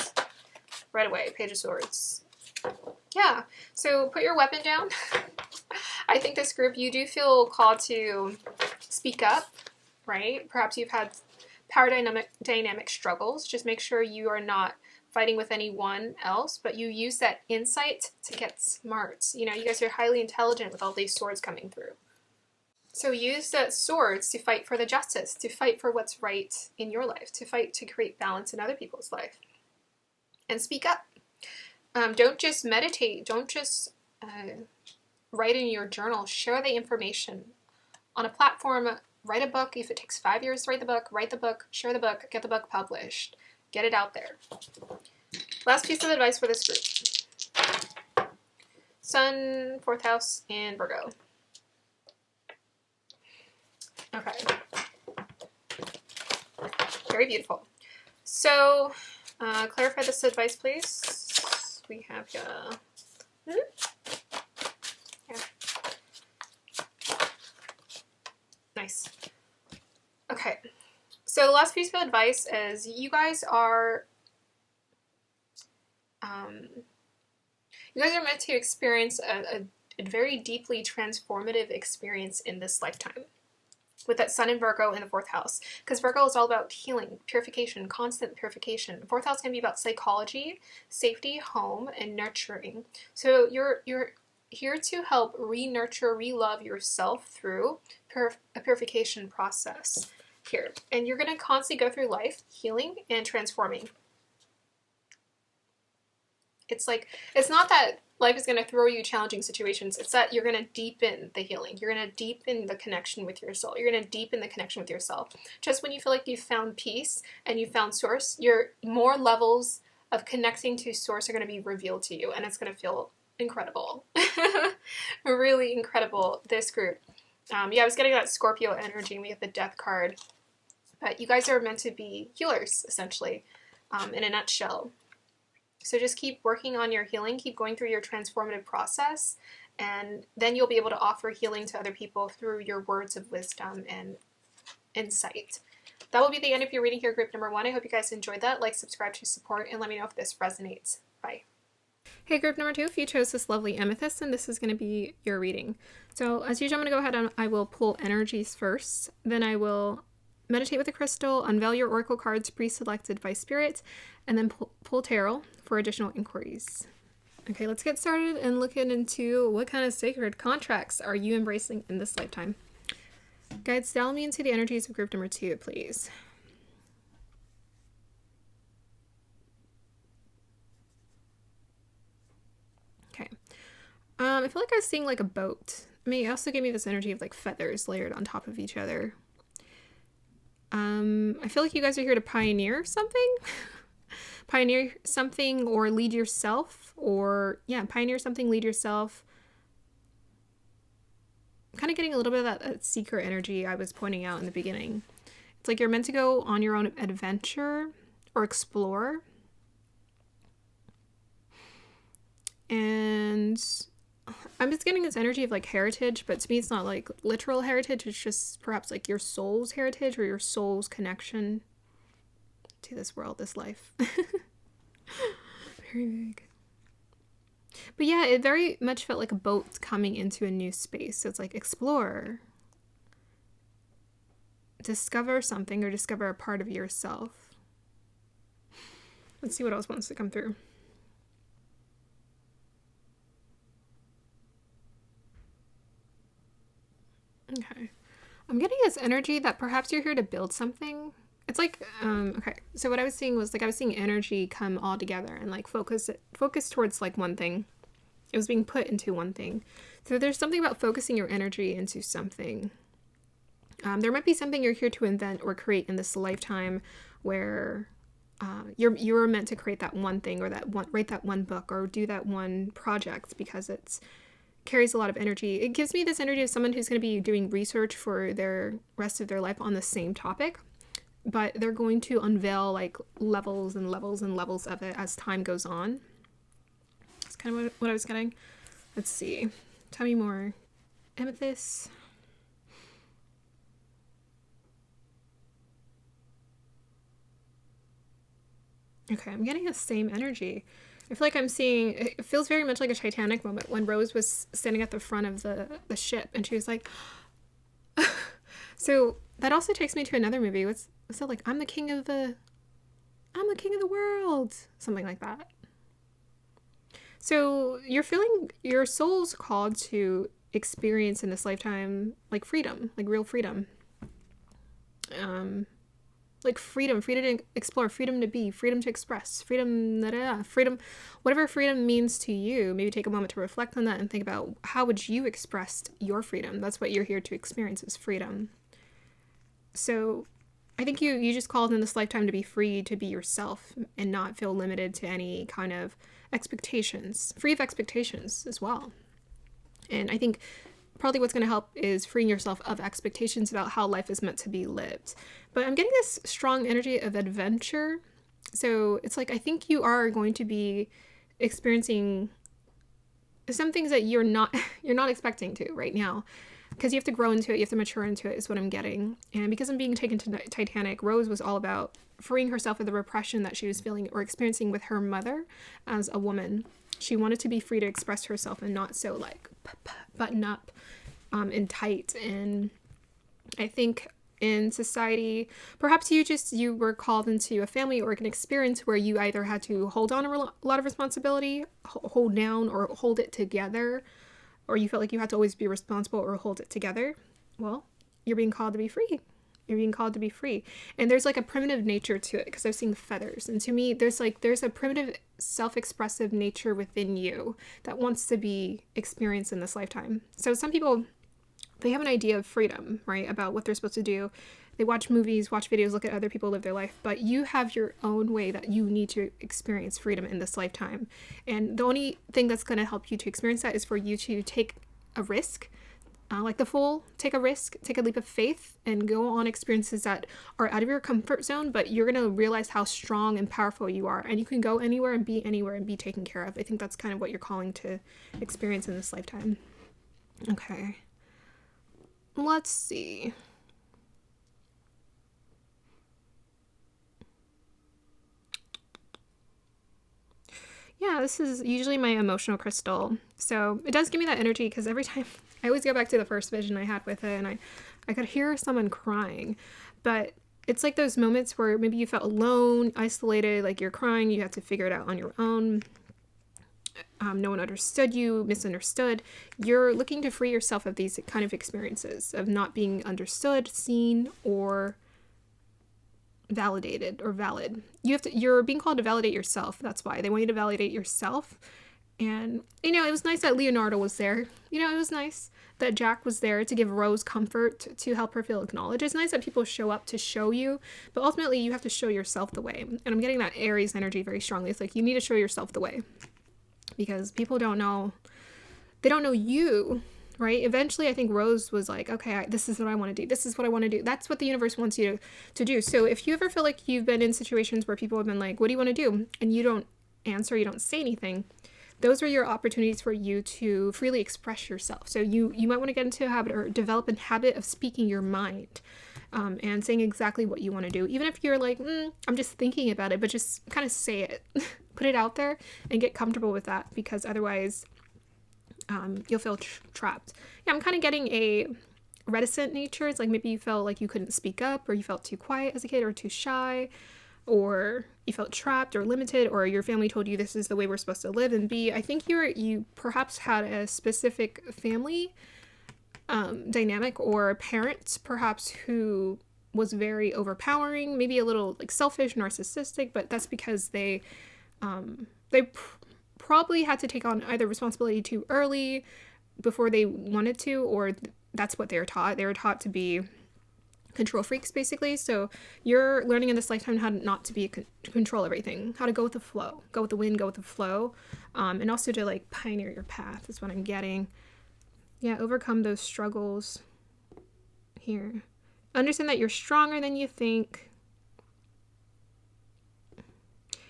Right away, Page of Swords. Yeah, so put your weapon down. I think this group, you do feel called to speak up, right? Perhaps you've had power dynamic struggles. Just make sure you are not fighting with anyone else, but you use that insight to get smart. You know, you guys are highly intelligent with all these swords coming through. So use the swords to fight for the justice, to fight for what's right in your life, to fight to create balance in other people's life. And speak up. Don't just meditate. Don't just write in your journal. Share the information on a platform. Write a book. If it takes 5 years to write the book, share the book, get the book published. Get it out there. Last piece of advice for this group. Sun, 4th house, and Virgo. Okay. Very beautiful. So, clarify this advice, please. We have here. Yeah. Nice. Okay. So the last piece of advice is you guys are meant to experience a very deeply transformative experience in this lifetime with that Sun in Virgo in the 4th house, because Virgo is all about healing, purification, constant purification. 4th house can be about psychology, safety, home, and nurturing. So you're here to help re-nurture, re-love yourself through a purification process here. And you're going to constantly go through life healing and transforming. It's like, it's not that life is going to throw you challenging situations. It's that you're going to deepen the healing. You're going to deepen the connection with your soul. You're going to deepen the connection with yourself. Just when you feel like you've found peace and you've found source, your more levels of connecting to source are going to be revealed to you. And it's going to feel incredible. Really incredible, this group. Yeah, I was getting that Scorpio energy, and we have the Death card. But you guys are meant to be healers, essentially, in a nutshell. So just keep working on your healing, keep going through your transformative process, and then you'll be able to offer healing to other people through your words of wisdom and insight. That will be the end of your reading here, group number 1. I hope you guys enjoyed that. Like, subscribe to support, and let me know if this resonates. Bye. Hey, group number 2, if you chose this lovely amethyst, and this is going to be your reading. So as usual, I'm going to go ahead and I will pull energies first, then I will meditate with a crystal, unveil your oracle cards pre-selected by spirit, and then pull tarot for additional inquiries. Okay, let's get started and looking into what kind of sacred contracts are you embracing in this lifetime. Guides, dial me into the energies of group number 2, please. Okay. I feel like I was seeing like a boat. I mean, it also gave me this energy of like feathers layered on top of each other. I feel like you guys are here to pioneer something. Pioneer something or lead yourself, or yeah, pioneer something, lead yourself. I'm kind of getting a little bit of that seeker energy I was pointing out in the beginning. It's like you're meant to go on your own adventure or explore. And I'm just getting this energy of like heritage, but to me it's not like literal heritage. It's just perhaps like your soul's heritage or your soul's connection to this world, this life. Very big. But yeah, it very much felt like a boat coming into a new space. So it's like explore, discover something, or discover a part of yourself. Let's see what else wants to come through. Okay. I'm getting this energy that perhaps you're here to build something. It's like, okay, so what I was seeing was like I was seeing energy come all together and like focus towards like one thing. It was being put into one thing. So there's something about focusing your energy into something. There might be something you're here to invent or create in this lifetime where you're meant to create that one thing, or write that one book, or do that one project, because it's carries a lot of energy. It gives me this energy of someone who's going to be doing research for their rest of their life on the same topic, but they're going to unveil like levels and levels and levels of it as time goes on. That's kind of what I was getting. Let's see. Tell me more. Amethyst. Okay, I'm getting the same energy. I feel like I'm seeing, it feels very much like a Titanic moment when Rose was standing at the front of the ship and she was like, so that also takes me to another movie. What's that like? I'm the king of the world. Something like that. So you're feeling your soul's called to experience in this lifetime, like freedom, like real freedom. Like freedom to explore, freedom to be, freedom to express, freedom, whatever freedom means to you. Maybe take a moment to reflect on that and think about how would you express your freedom. That's what you're here to experience, is freedom. So I think you just called in this lifetime to be free to be yourself and not feel limited to any kind of expectations, free of expectations as well. And I think probably what's going to help is freeing yourself of expectations about how life is meant to be lived. But I'm getting this strong energy of adventure. So it's like, I think you are going to be experiencing some things that you're not expecting to right now, because you have to grow into it, you have to mature into it, is what I'm getting. And because I'm being taken to Titanic, Rose was all about freeing herself of the repression that she was feeling or experiencing with her mother as a woman. She wanted to be free to express herself and not so like button up and tight. And I think in society, perhaps you were called into a family or an experience where you either had to hold on a lot of responsibility, hold down, or hold it together, or you felt like you had to always be responsible or hold it together. Well, you're being called to be free. You're being called to be free. And there's like a primitive nature to it, because I've seen feathers. And to me, there's a primitive self-expressive nature within you that wants to be experienced in this lifetime. So some people, they have an idea of freedom, right? About what they're supposed to do. They watch movies, watch videos, look at other people live their life, but you have your own way that you need to experience freedom in this lifetime. And the only thing that's going to help you to experience that is for you to take a risk, like the fool, take a risk, take a leap of faith, and go on experiences that are out of your comfort zone, but you're going to realize how strong and powerful you are, and you can go anywhere and be taken care of. I think that's kind of what you're calling to experience in this lifetime. Okay. Let's see. Yeah, this is usually my emotional crystal. So it does give me that energy, because every time I always go back to the first vision I had with it, and I could hear someone crying. But it's like those moments where maybe you felt alone, isolated, like you're crying, you have to figure it out on your own. No one understood you, misunderstood. You're looking to free yourself of these kind of experiences of not being understood, seen, or validated or valid. You're being called to validate yourself. That's why they want you to validate yourself. And it was nice that Leonardo was there. It was nice that Jack was there to give Rose comfort, to help her feel acknowledged. It's nice that people show up to show you, but ultimately you have to show yourself the way. And I'm getting that Aries energy very strongly. It's like you need to show yourself the way, because people don't know you. Right? Eventually, I think Rose was like, okay, this is what I want to do. This is what I want to do. That's what the universe wants you to do. So if you ever feel like you've been in situations where people have been like, what do you want to do? And you don't answer, you don't say anything, those are your opportunities for you to freely express yourself. So you might want to get into a habit or develop a habit of speaking your mind, and saying exactly what you want to do. Even if you're like, I'm just thinking about it, but just kind of say it. Put it out there and get comfortable with that, because otherwise you'll feel trapped. Yeah, I'm kind of getting a reticent nature. It's like maybe you felt like you couldn't speak up, or you felt too quiet as a kid, or too shy, or you felt trapped or limited, or your family told you this is the way we're supposed to live and be. I think you perhaps had a specific family dynamic, or a parent perhaps who was very overpowering, maybe a little like selfish, narcissistic, but that's because they probably had to take on either responsibility too early before they wanted to, or that's what they were taught. They were taught to be control freaks, basically. So you're learning in this lifetime how not to be to control everything, how to go with the flow, go with the wind, go with the flow, and also to like pioneer your path is what I'm getting. Yeah, overcome those struggles here. Understand that you're stronger than you think.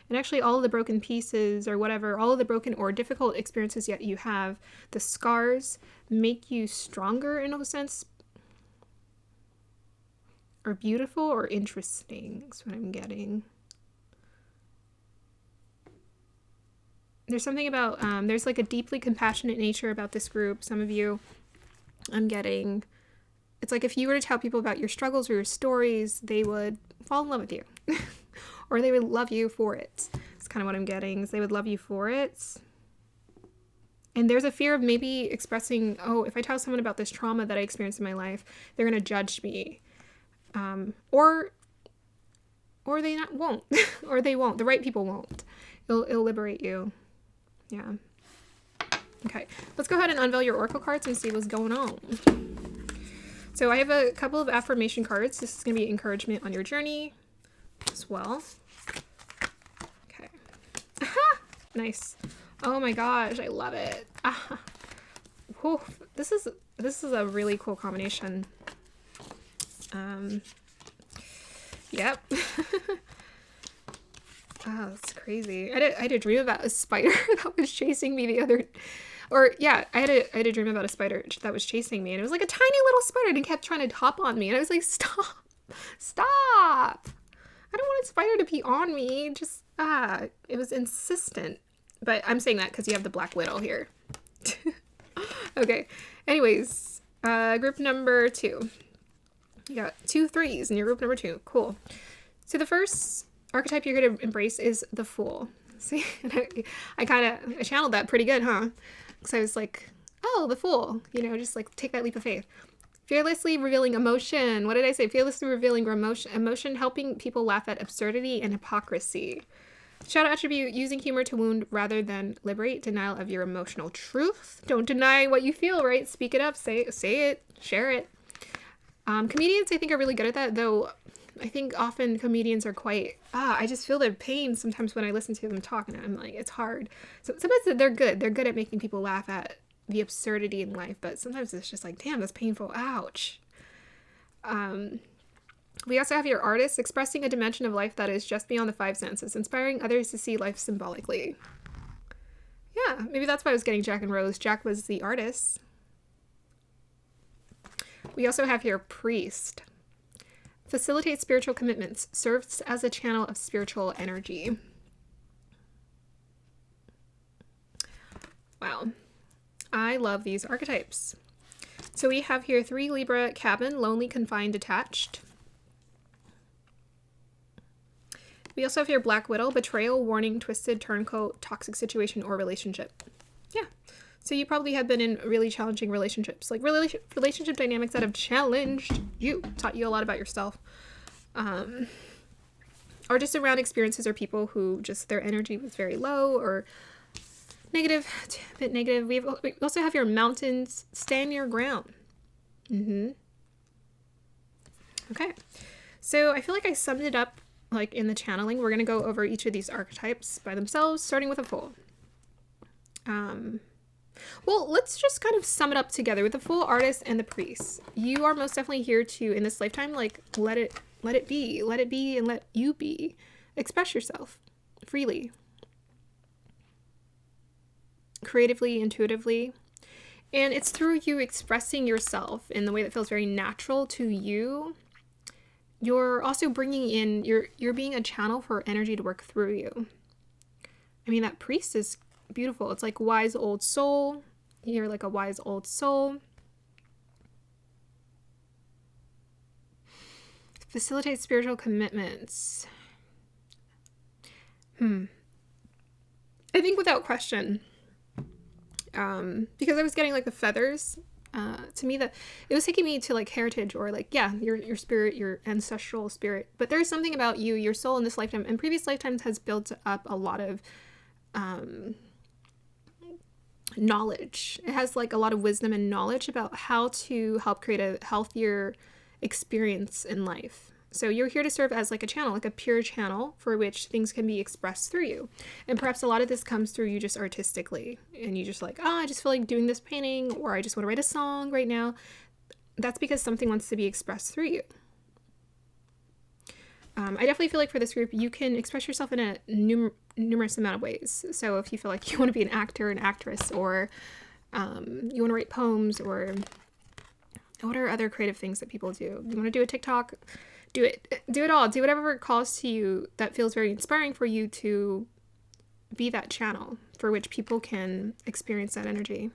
And actually all of the broken pieces or whatever, all of the broken or difficult experiences yet you have, the scars make you stronger in a sense, or beautiful or interesting is what I'm getting. there's something about, there's like a deeply compassionate nature about this group. Some of you, I'm getting, it's like if you were to tell people about your struggles or your stories, they would fall in love with you. Or they would love you for it. It's kind of what I'm getting, is they would love you for it. And there's a fear of maybe expressing, oh, if I tell someone about this trauma that I experienced in my life, they're going to judge me. Or they won't. Or they won't. The right people won't. It'll liberate you. Yeah. Okay. Let's go ahead and unveil your oracle cards and see what's going on. So I have a couple of affirmation cards. This is going to be encouragement on your journey as well. Okay. Aha! Nice. Oh my gosh, I love it. Ah. Whew. This is a really cool combination. Yep. Oh, that's crazy. I had a dream about a spider that was chasing me I had a dream about a spider that was chasing me, and it was like a tiny little spider and it kept trying to hop on me, and I was like, stop. I don't want a spider to be on me. Just, it was insistent. But I'm saying that because you have the Black Widow here. Okay. Anyways, group number 2. You got 2 3s in your group number 2. Cool. So the first archetype you're going to embrace is the Fool. See, I channeled that pretty good, huh? Because I was like, oh, the Fool. Just like take that leap of faith. Fearlessly revealing emotion. What did I say? Fearlessly revealing emotion, helping people laugh at absurdity and hypocrisy. Shadow attribute, using humor to wound rather than liberate. Denial of your emotional truth. Don't deny what you feel, right? Speak it up. Say it. Share it. Comedians, I think, are really good at that, though. I think often comedians are quite, I just feel their pain sometimes when I listen to them talk, and I'm like, it's hard. So sometimes they're good. They're good at making people laugh at the absurdity in life, but sometimes it's just like, damn, that's painful. Ouch. We also have your artist, expressing a dimension of life that is just beyond the 5 senses, inspiring others to see life symbolically. Yeah, maybe that's why I was getting Jack and Rose. Jack was the artist. We also have here priest. Facilitates spiritual commitments, serves as a channel of spiritual energy. Wow. I love these archetypes. So we have here 3 Libra, cabin, lonely, confined, detached. We also have here Black Widow, betrayal, warning, twisted, turncoat, toxic situation, or relationship. Yeah. So you probably have been in really challenging relationships, like relationship dynamics that have challenged you, taught you a lot about yourself. Or just around experiences or people who just their energy was very low or negative, a bit negative. We also have your mountains, stand your ground. Okay. So I feel like I summed it up like in the channeling. We're going to go over each of these archetypes by themselves, starting with a Fool. Well, let's just kind of sum it up together with the Fool, artist, and the priest. You are most definitely here to, in this lifetime, like, let it be, and let you be. Express yourself freely, creatively, intuitively. And it's through you expressing yourself in the way that feels very natural to you. You're also bringing in, you're being a channel for energy to work through you. I mean, that priest is beautiful. It's like wise old soul. You're like a wise old soul. Facilitate spiritual commitments. I think without question, because I was getting like the feathers, to me that it was taking me to like heritage or like, yeah, your spirit, your ancestral spirit. But there's something about you, your soul in this lifetime and previous lifetimes has built up a lot of knowledge. It has like a lot of wisdom and knowledge about how to help create a healthier experience in life. So you're here to serve as like a channel, like a pure channel for which things can be expressed through you. And perhaps a lot of this comes through you just artistically. And you just like, I just feel like doing this painting, or I just want to write a song right now. That's because something wants to be expressed through you. I definitely feel like for this group, you can express yourself in a numerous amount of ways. So if you feel like you want to be an actor, an actress, or you want to write poems, or what are other creative things that people do? You want to do a TikTok? Do it. Do it all. Do whatever calls to you that feels very inspiring for you to be that channel. for which people can experience that energy.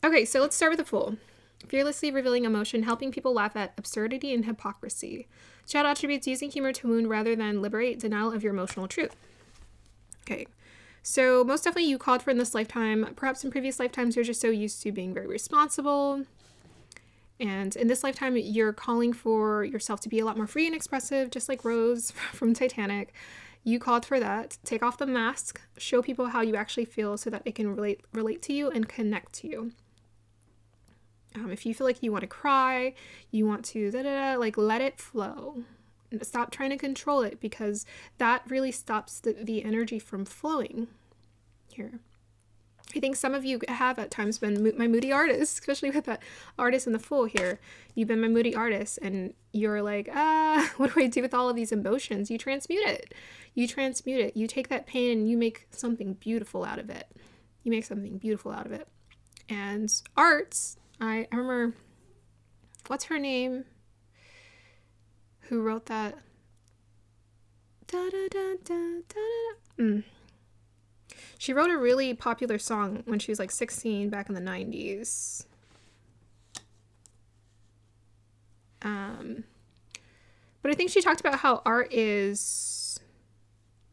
Okay, so let's start with the Fool. Fearlessly revealing emotion, helping people laugh at absurdity and hypocrisy. Child attributes: using humor to wound rather than liberate, denial of your emotional truth. Okay, so most definitely you called for in this lifetime. Perhaps in previous lifetimes you're just so used to being very responsible. And in this lifetime, you're calling for yourself to be a lot more free and expressive, just like Rose from Titanic. You called for that. Take off the mask, show people how you actually feel so that they can relate to you and connect to you. If you feel like you want to cry, you want to like let it flow. Stop trying to control it, because that really stops the energy from flowing here. I think some of you have at times been my moody artist, especially with that artist and the Fool here. You've been my moody artist, and you're like, what do I do with all of these emotions? You transmute it. You transmute it. You take that pain and you make something beautiful out of it. You make something beautiful out of it. And arts, I remember, what's her name? Who wrote that? She wrote a really popular song when she was like 16 back in the 90s. But I think she talked about how art is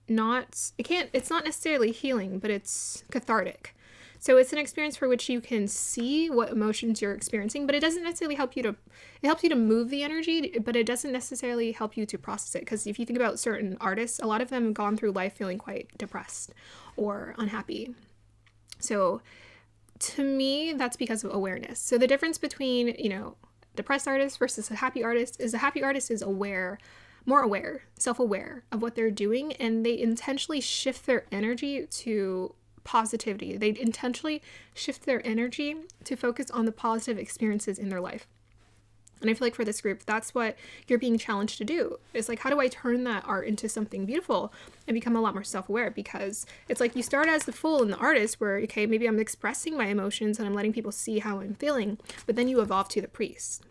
it's not necessarily healing, but it's cathartic. So it's an experience for which you can see what emotions you're experiencing, but it doesn't necessarily help you to, it helps you to move the energy, but it doesn't necessarily help you to process it. Because if you think about certain artists, a lot of them have gone through life feeling quite depressed or unhappy. So to me, that's because of awareness. So the difference between, depressed artist versus a happy artist is aware, more aware, self-aware of what they're doing, and they intentionally shift their energy to positivity. They intentionally shift their energy to focus on the positive experiences in their life. And I feel like for this group, that's what you're being challenged to do. It's like, how do I turn that art into something beautiful and become a lot more self-aware? Because it's like you start as the Fool and the artist where, okay, maybe I'm expressing my emotions and I'm letting people see how I'm feeling, but then you evolve to the priest.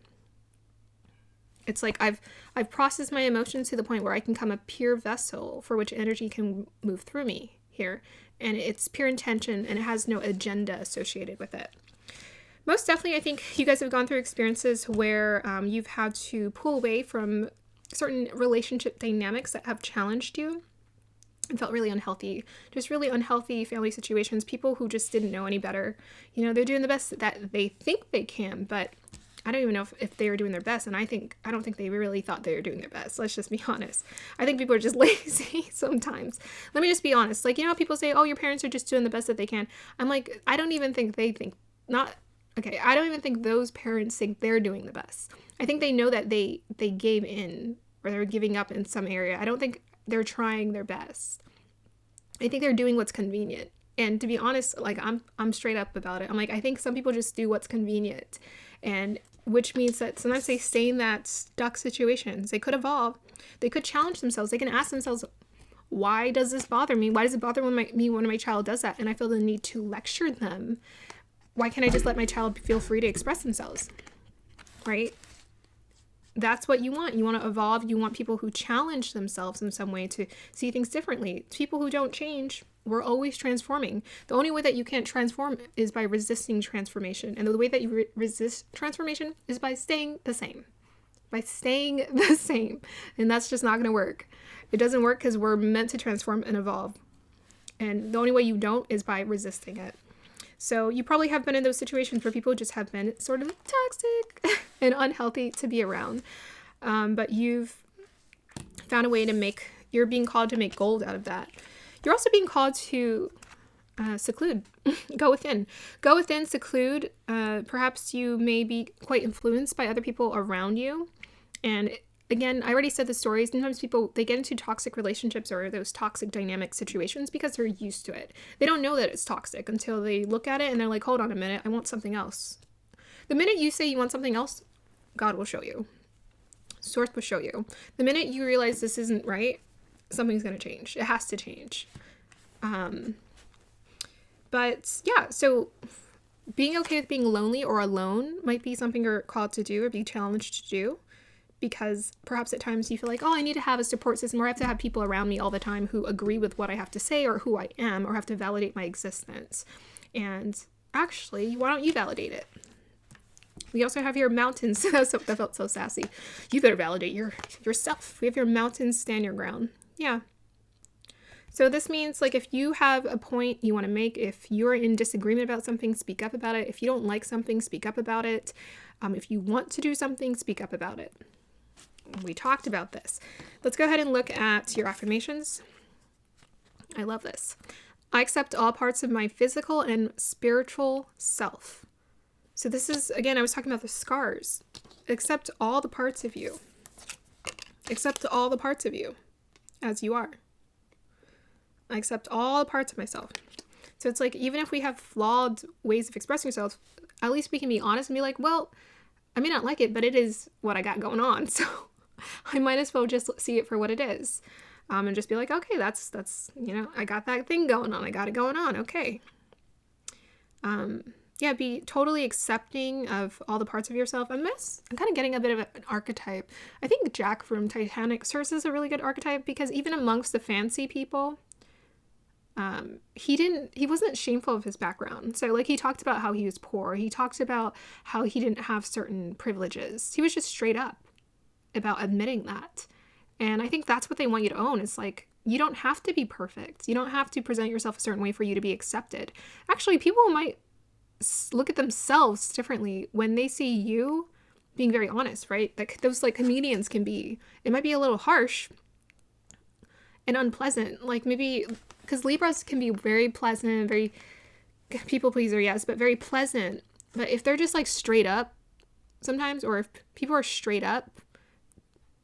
It's like I've processed my emotions to the point where I can become a pure vessel for which energy can move through me here. And it's pure intention, and it has no agenda associated with it. Most definitely, I think you guys have gone through experiences where you've had to pull away from certain relationship dynamics that have challenged you and felt really unhealthy. Just really unhealthy family situations, people who just didn't know any better. They're doing the best that they think they can, but I don't even know if they were doing their best, and I don't think they really thought they were doing their best. Let's just be honest. I think people are just lazy sometimes. Let me just be honest. Like, how people say, oh, your parents are just doing the best that they can. I'm like, I don't even think they think, I don't even think those parents think they're doing the best. I think they know that they gave in, or they're giving up in some area. I don't think they're trying their best. I think they're doing what's convenient. And to be honest, like, I'm straight up about it. I'm like, I think some people just do what's convenient, and which means that sometimes they stay in that stuck situations. They could evolve. They could challenge themselves. They can ask themselves, why does this bother me? Why does it bother when my child does that? And I feel the need to lecture them. Why can't I just let my child feel free to express themselves? Right? That's what you want. You want to evolve. You want people who challenge themselves in some way to see things differently. People who don't change, we're always transforming. The only way that you can't transform is by resisting transformation. And the way that you resist transformation is by staying the same. And that's just not going to work. It doesn't work because we're meant to transform and evolve. And the only way you don't is by resisting it. So you probably have been in those situations where people just have been sort of toxic and unhealthy to be around. But you've found a way you're being called to make gold out of that. You're also being called to seclude. Go within, seclude. Perhaps you may be quite influenced by other people around you. And again, I already said the story. Sometimes people, they get into toxic relationships or those toxic dynamic situations because they're used to it. They don't know that it's toxic until they look at it and they're like, hold on a minute, I want something else. The minute you say you want something else, God will show you. Source will show you. The minute you realize this isn't right, something's going to change. It has to change. But yeah, so being okay with being lonely or alone might be something you're called to do or be challenged to do. because perhaps at times you feel like, oh, I need to have a support system, or I have to have people around me all the time who agree with what I have to say or who I am, or have to validate my existence. And actually, why don't you validate it? We also have your mountains. That felt so sassy. You better validate yourself. We have your mountains, stand your ground. Yeah. So this means, like, if you have a point you want to make, if you're in disagreement about something, speak up about it. If you don't like something, speak up about it. If you want to do something, speak up about it. We talked about this. Let's go ahead and look at your affirmations. I love this. I accept all parts of my physical and spiritual self. So this is, again, I was talking about the scars. Accept all the parts of you. Accept all the parts of you as you are. I accept all the parts of myself. So it's like, even if we have flawed ways of expressing ourselves, at least we can be honest and be like, well, I may not like it, but it is what I got going on. So I might as well just see it for what it is. And just be like, okay, that's, you know, I got that thing going on. I got it going on. Okay. Yeah, be totally accepting of all the parts of yourself. I'm kind of getting a bit of an archetype. I think Jack from Titanic serves as a really good archetype, because even amongst the fancy people, he wasn't shameful of his background. So like, he talked about how he was poor. He talked about how he didn't have certain privileges. He was just straight up about admitting that. And I think that's what they want you to own. It's like, you don't have to be perfect. You don't have to present yourself a certain way for you to be accepted. Actually, people might look at themselves differently when they see you being very honest, right? Like those like comedians can be, it might be a little harsh and unpleasant. Like maybe, because Libras can be very pleasant, very people pleaser, yes, but very pleasant. But if they're just like straight up sometimes, or if people are straight up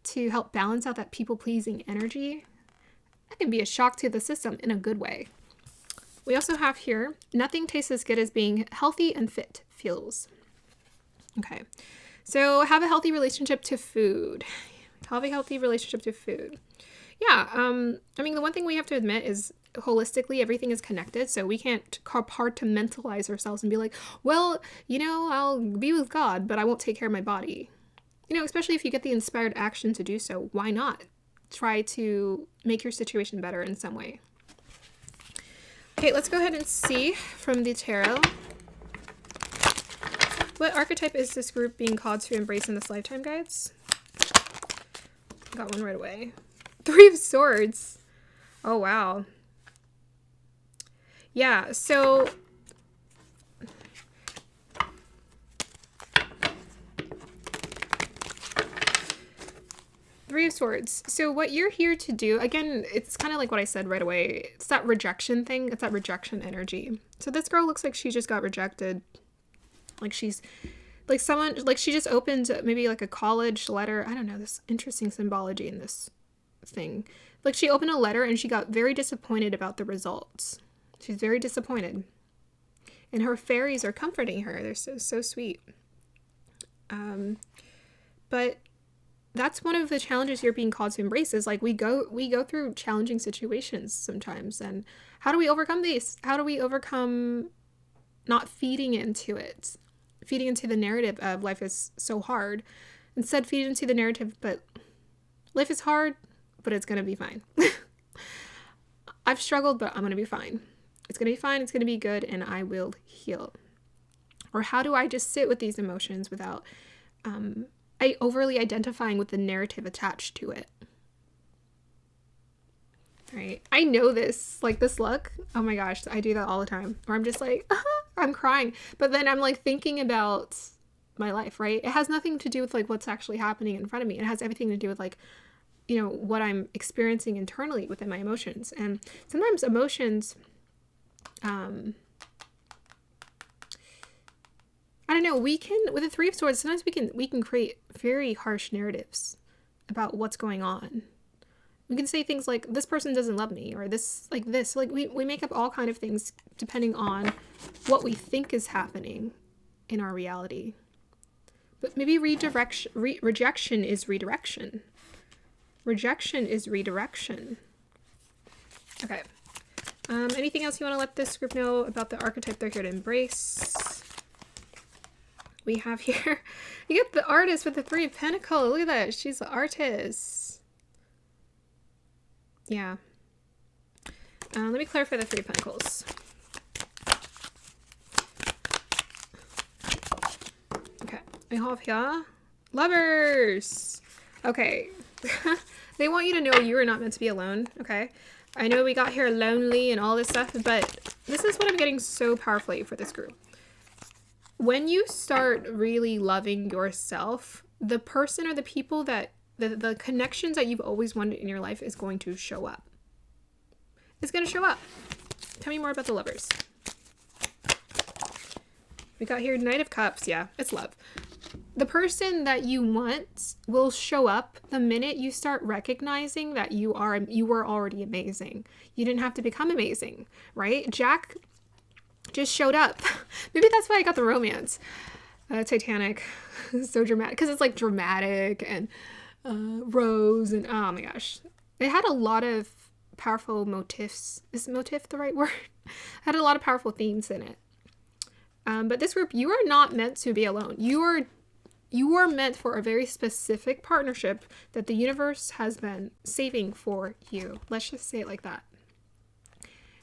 to help balance out that people-pleasing energy, that can be a shock to the system in a good way. We also have here, nothing tastes as good as being healthy and fit feels. Okay, so have a healthy relationship to food. Have a healthy relationship to food. Yeah, I mean, the one thing we have to admit is holistically, everything is connected. So we can't compartmentalize ourselves and be like, well, you know, I'll be with God, but I won't take care of my body. You know, especially if you get the inspired action to do so, why not try to make your situation better in some way? Okay, let's go ahead and see from the tarot. What archetype is this group being called to embrace in this lifetime, guides? Got one right away. 3 of Swords. Oh, wow. Yeah, so... Three of Swords. So what you're here to do, again, it's kind of like what I said right away. It's that rejection thing. It's that rejection energy. So this girl looks like she just got rejected. Like she's, like someone, like she just opened maybe like a college letter. I don't know, this interesting symbology in this thing. Like she opened a letter and she got very disappointed about the results. She's very disappointed. And her fairies are comforting her. They're so sweet. But that's one of the challenges you're being called to embrace, is like we go through challenging situations sometimes. And how do we overcome these? How do we overcome not feeding into it? Feeding into the narrative of life is so hard. Instead, feed into the narrative, but life is hard, but it's going to be fine. I've struggled, but I'm going to be fine. It's going to be fine. It's going to be good, and I will heal. Or how do I just sit with these emotions without overly identifying with the narrative attached to it? Right? I know this, like this look. Oh my gosh, I do that all the time. Or I'm just like, I'm crying. But then I'm like thinking about my life, right? It has nothing to do with like what's actually happening in front of me. It has everything to do with like, you know, what I'm experiencing internally within my emotions. And sometimes emotions, I don't know, we can, with the 3 of Swords, sometimes we can create very harsh narratives about what's going on. We can say things like, this person doesn't love me, or this, like we make up all kind of things depending on what we think is happening in our reality. But maybe rejection is redirection. Rejection is redirection. Okay. Anything else you want to let this group know about the archetype they're here to embrace? we have here, you get the artist with the 3 of Pentacles. Look at that. She's the artist. Yeah. Let me clarify the 3 of Pentacles. Okay. We have here lovers. Okay. They want you to know you are not meant to be alone. Okay. I know we got here lonely and all this stuff, but this is what I'm getting so powerfully for this group. When you start really loving yourself, the person or the people that, the connections that you've always wanted in your life is going to show up. It's going to show up. Tell me more about the lovers. We got here Knight of Cups. Yeah, it's love. The person that you want will show up the minute you start recognizing that you were already amazing. You didn't have to become amazing, right? Jack just showed up. Maybe that's why I got the romance. Titanic. So dramatic. Because it's like dramatic and Rose and oh my gosh. It had a lot of powerful motifs. Is motif the right word? It had a lot of powerful themes in it. But this group, you are not meant to be alone. You are meant for a very specific partnership that the universe has been saving for you. Let's just say it like that.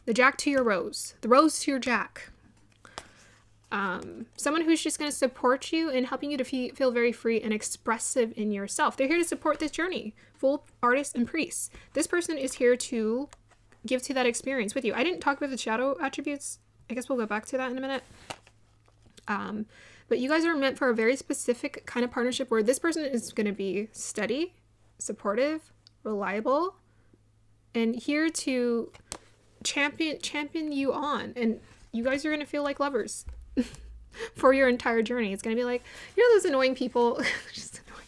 The Jack to your Rose. The Rose to your Jack. Someone who's just going to support you and helping you to feel very free and expressive in yourself. They're here to support this journey. Full artist and priest. This person is here to give to that experience with you. I didn't talk about the shadow attributes. I guess we'll go back to that in a minute. But you guys are meant for a very specific kind of partnership where this person is going to be steady, supportive, reliable, and here to champion you on. And you guys are going to feel like lovers for your entire journey. It's going to be like, you know those annoying people, just annoying.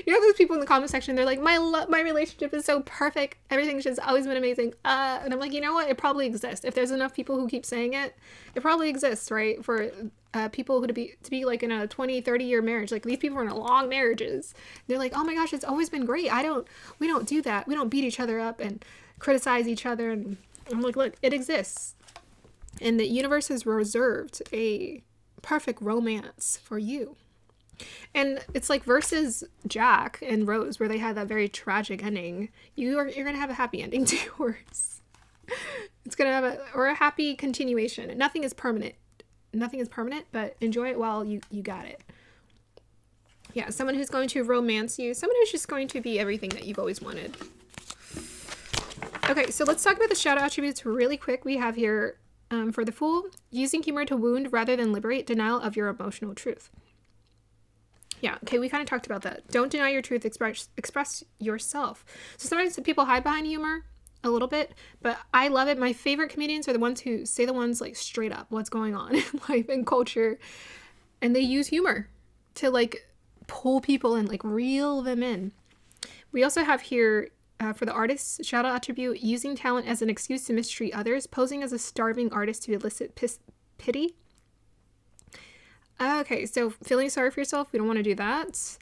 You know those people in the comment section, they're like, my relationship is so perfect. Everything's just always been amazing. And I'm like, you know what? It probably exists. If there's enough people who keep saying it, it probably exists, right? For people who to be like in a 20, 30-year marriage. Like these people are in long marriages. They're like, oh my gosh, it's always been great. We don't do that. We don't beat each other up and criticize each other. And I'm like, look, it exists. And the universe has reserved a perfect romance for you. And it's like versus Jack and Rose, where they had that very tragic ending. You're gonna have a happy ending to yours. It's gonna have a happy continuation. Nothing is permanent. Nothing is permanent, but enjoy it while you got it. Yeah, someone who's going to romance you. Someone who's just going to be everything that you've always wanted. Okay, so let's talk about the shadow attributes really quick. We have here, for the Fool, using humor to wound rather than liberate, denial of your emotional truth. Yeah, okay, we kind of talked about that. Don't deny your truth, express yourself. So sometimes people hide behind humor a little bit, but I love it. My favorite comedians are the ones who say the ones like straight up what's going on in life and culture, and they use humor to like pull people and like reel them in. We also have here for the artist's shadow attribute, using talent as an excuse to mistreat others, posing as a starving artist to elicit pity. Okay, so feeling sorry for yourself, we don't want to do that.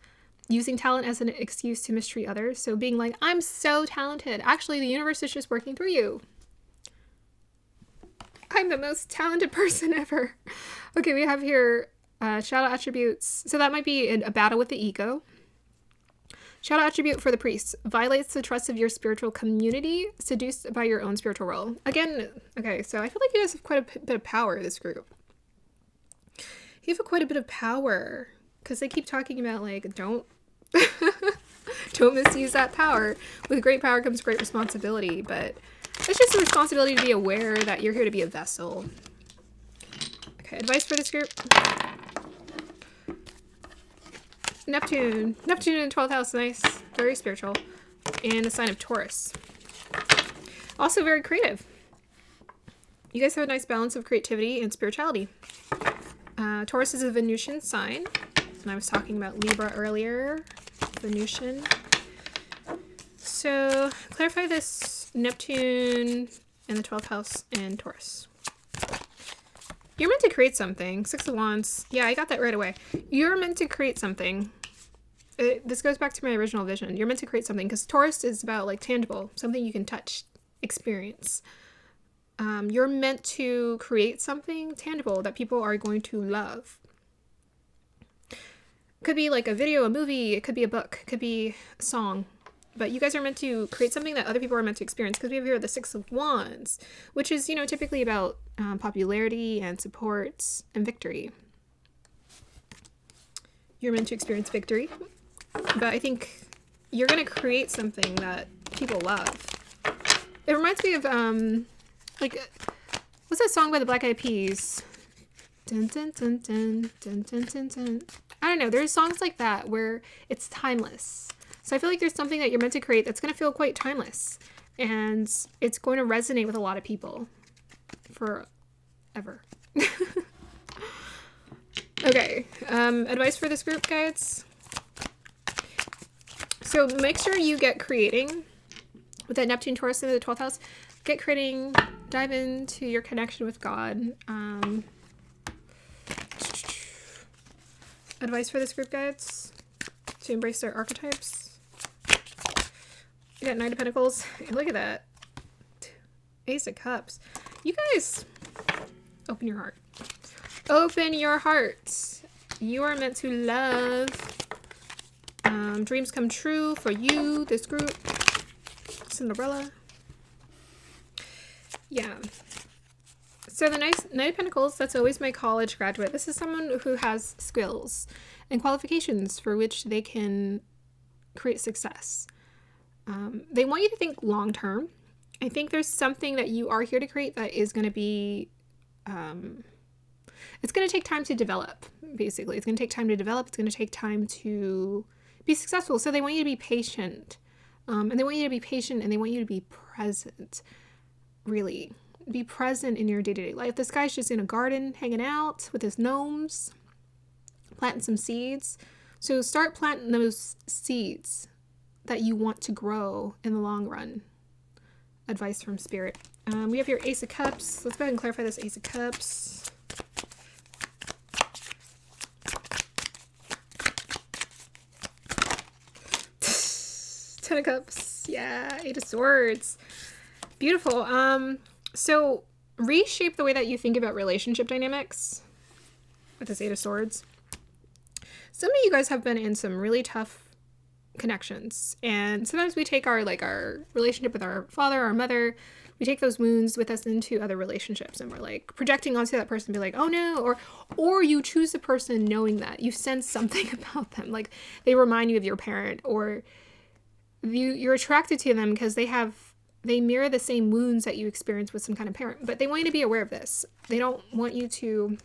Using talent as an excuse to mistreat others. So being like, I'm so talented. Actually, the universe is just working through you. I'm the most talented person ever. Okay, we have here shadow attributes. So that might be a battle with the ego. Shadow attribute for the priest. Violates the trust of your spiritual community. Seduced by your own spiritual role. Again, okay, so I feel like you guys have quite a bit of power, this group. You have quite a bit of power. Because they keep talking about, like, don't misuse that power. With great power comes great responsibility. But it's just a responsibility to be aware that you're here to be a vessel. Okay, advice for this group. Neptune in the 12th house, nice. Very spiritual. And the sign of Taurus. Also very creative. You guys have a nice balance of creativity and spirituality. Taurus is a Venusian sign. And I was talking about Libra earlier. Venusian. So, clarify this Neptune in the 12th house and Taurus. You're meant to create something. 6 of Wands. Yeah, I got that right away. You're meant to create something. This goes back to my original vision. You're meant to create something because Taurus is about like tangible, something you can touch, experience. You're meant to create something tangible that people are going to love. Could be like a video, a movie, it could be a book, it could be a song. But you guys are meant to create something that other people are meant to experience, because we have here the Six of Wands, which is, you know, typically about popularity and support and victory. You're meant to experience victory. But I think you're going to create something that people love. It reminds me of, like, what's that song by the Black Eyed Peas? Dun, dun, dun, dun, dun, dun, dun, dun. I don't know. There's songs like that where it's timeless. So I feel like there's something that you're meant to create that's going to feel quite timeless. And it's going to resonate with a lot of people forever. Okay. Advice for this group, guys. So make sure you get creating with that Neptune Taurus into the 12th house. Get creating. Dive into your connection with God. Advice for this group, guys. To embrace their archetypes. You got Knight of Pentacles. Look at that. Ace of Cups. You guys, open your heart. Open your heart. You are meant to love. Dreams come true for you, this group. Cinderella. Yeah. So the Knight of Pentacles, that's always my college graduate. This is someone who has skills and qualifications for which they can create success. They want you to think long term. I think there's something that you are here to create that is going to be, it's going to take time to develop, basically. It's going to take time to develop. It's going to take time to be successful. So they want you to be patient. And they want you to be patient, and they want you to be present. Really. Be present in your day-to-day life. This guy's just in a garden hanging out with his gnomes, planting some seeds. So start planting those seeds that you want to grow in the long run. Advice from Spirit. We have your Ace of Cups. Let's go ahead and clarify this Ace of Cups. Ten of Cups. Yeah, Eight of Swords. Beautiful. So reshape the way that you think about relationship dynamics with this Eight of Swords. Some of you guys have been in some really tough connections, and sometimes we take our relationship with our father, our mother, we take those wounds with us into other relationships, and we're like projecting onto that person, be like, oh no, or you choose a person knowing that you sense something about them, like they remind you of your parent, or you're attracted to them because they mirror the same wounds that you experience with some kind of parent. But they want you to be aware of this. They don't want you to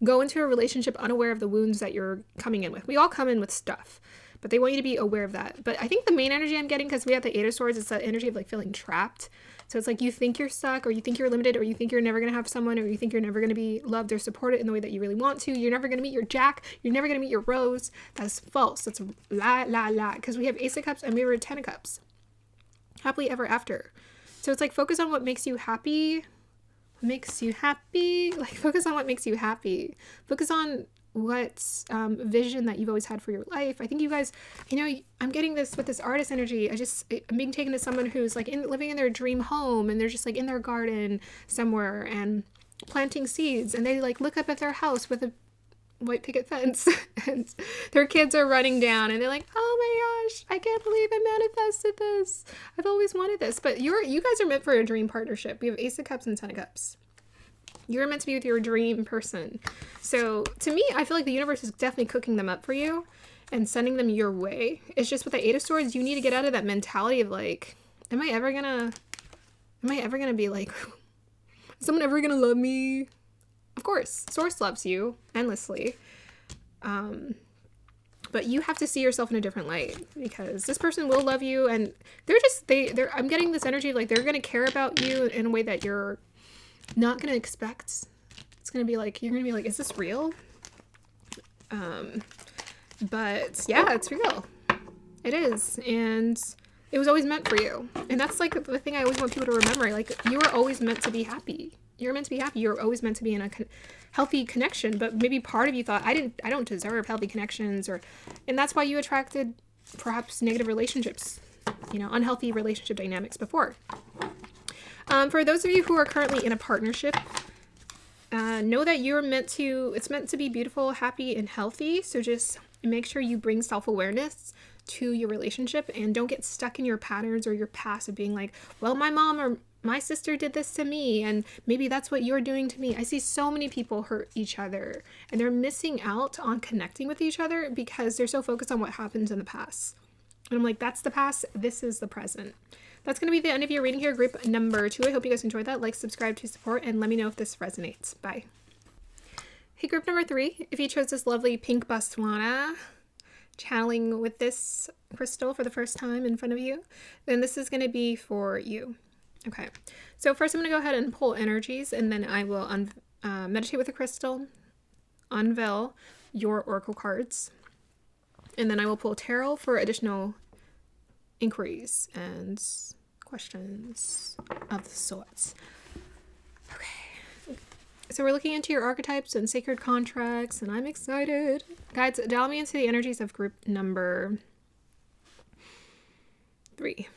go into a relationship unaware of the wounds that you're coming in with. We all come in with stuff, but they want you to be aware of that. But I think the main energy I'm getting, because we have the Eight of Swords, it's that energy of like feeling trapped. So it's like you think you're stuck, or you think you're limited, or you think you're never going to have someone, or you think you're never going to be loved or supported in the way that you really want to. You're never going to meet your Jack. You're never going to meet your Rose. That's false. That's la. Because we have Ace of Cups and we have 10 of Cups. Happily ever after. So it's like focus on what makes you happy. What makes you happy? Like focus on what makes you happy. Focus on what vision that you've always had for your life. I think you guys, I'm getting this with this artist energy. I'm being taken to someone who's like living in their dream home, and they're just like in their garden somewhere and planting seeds, and they like look up at their house with a white picket fence and their kids are running down, and they're like, oh my gosh, I can't believe I manifested this. I've always wanted this. But you guys are meant for a dream partnership. We have Ace of Cups and 10 of Cups. You're meant to be with your dream person. So to me, I feel like the universe is definitely cooking them up for you and sending them your way. It's just with the Eight of Swords, you need to get out of that mentality of like, am I ever gonna be like, is someone ever gonna love me? Of course, Source loves you endlessly. But you have to see yourself in a different light, because this person will love you, and I'm getting this energy of like, they're gonna care about you in a way that you're not gonna expect. It's gonna be like, you're gonna be like, is this real? But yeah, it's real. It is. And it was always meant for you. And that's like the thing I always want people to remember. Like, you were always meant to be happy. You're meant to be happy. You're always meant to be in a healthy connection. But maybe part of you thought, I don't deserve healthy connections, and that's why you attracted perhaps negative relationships, unhealthy relationship dynamics before. For those of you who are currently in a partnership, know that it's meant to be beautiful, happy, and healthy. So just make sure you bring self-awareness to your relationship and don't get stuck in your patterns or your past of being like, well, my mom or my sister did this to me and maybe that's what you're doing to me. I see so many people hurt each other and they're missing out on connecting with each other because they're so focused on what happened in the past. And I'm like, that's the past. This is the present. That's going to be the end of your reading here, group number 2. I hope you guys enjoyed that. Like, subscribe to support, and let me know if this resonates. Bye. Hey, group number 3. If you chose this lovely pink Botswana, channeling with this crystal for the first time in front of you, then this is going to be for you. Okay. So first I'm going to go ahead and pull energies, and then I will meditate with the crystal, unveil your oracle cards, and then I will pull tarot for additional inquiries and questions of the sorts. Okay, so we're looking into your archetypes and sacred contracts, and I'm excited. Guides, dial me into the energies of group number 3.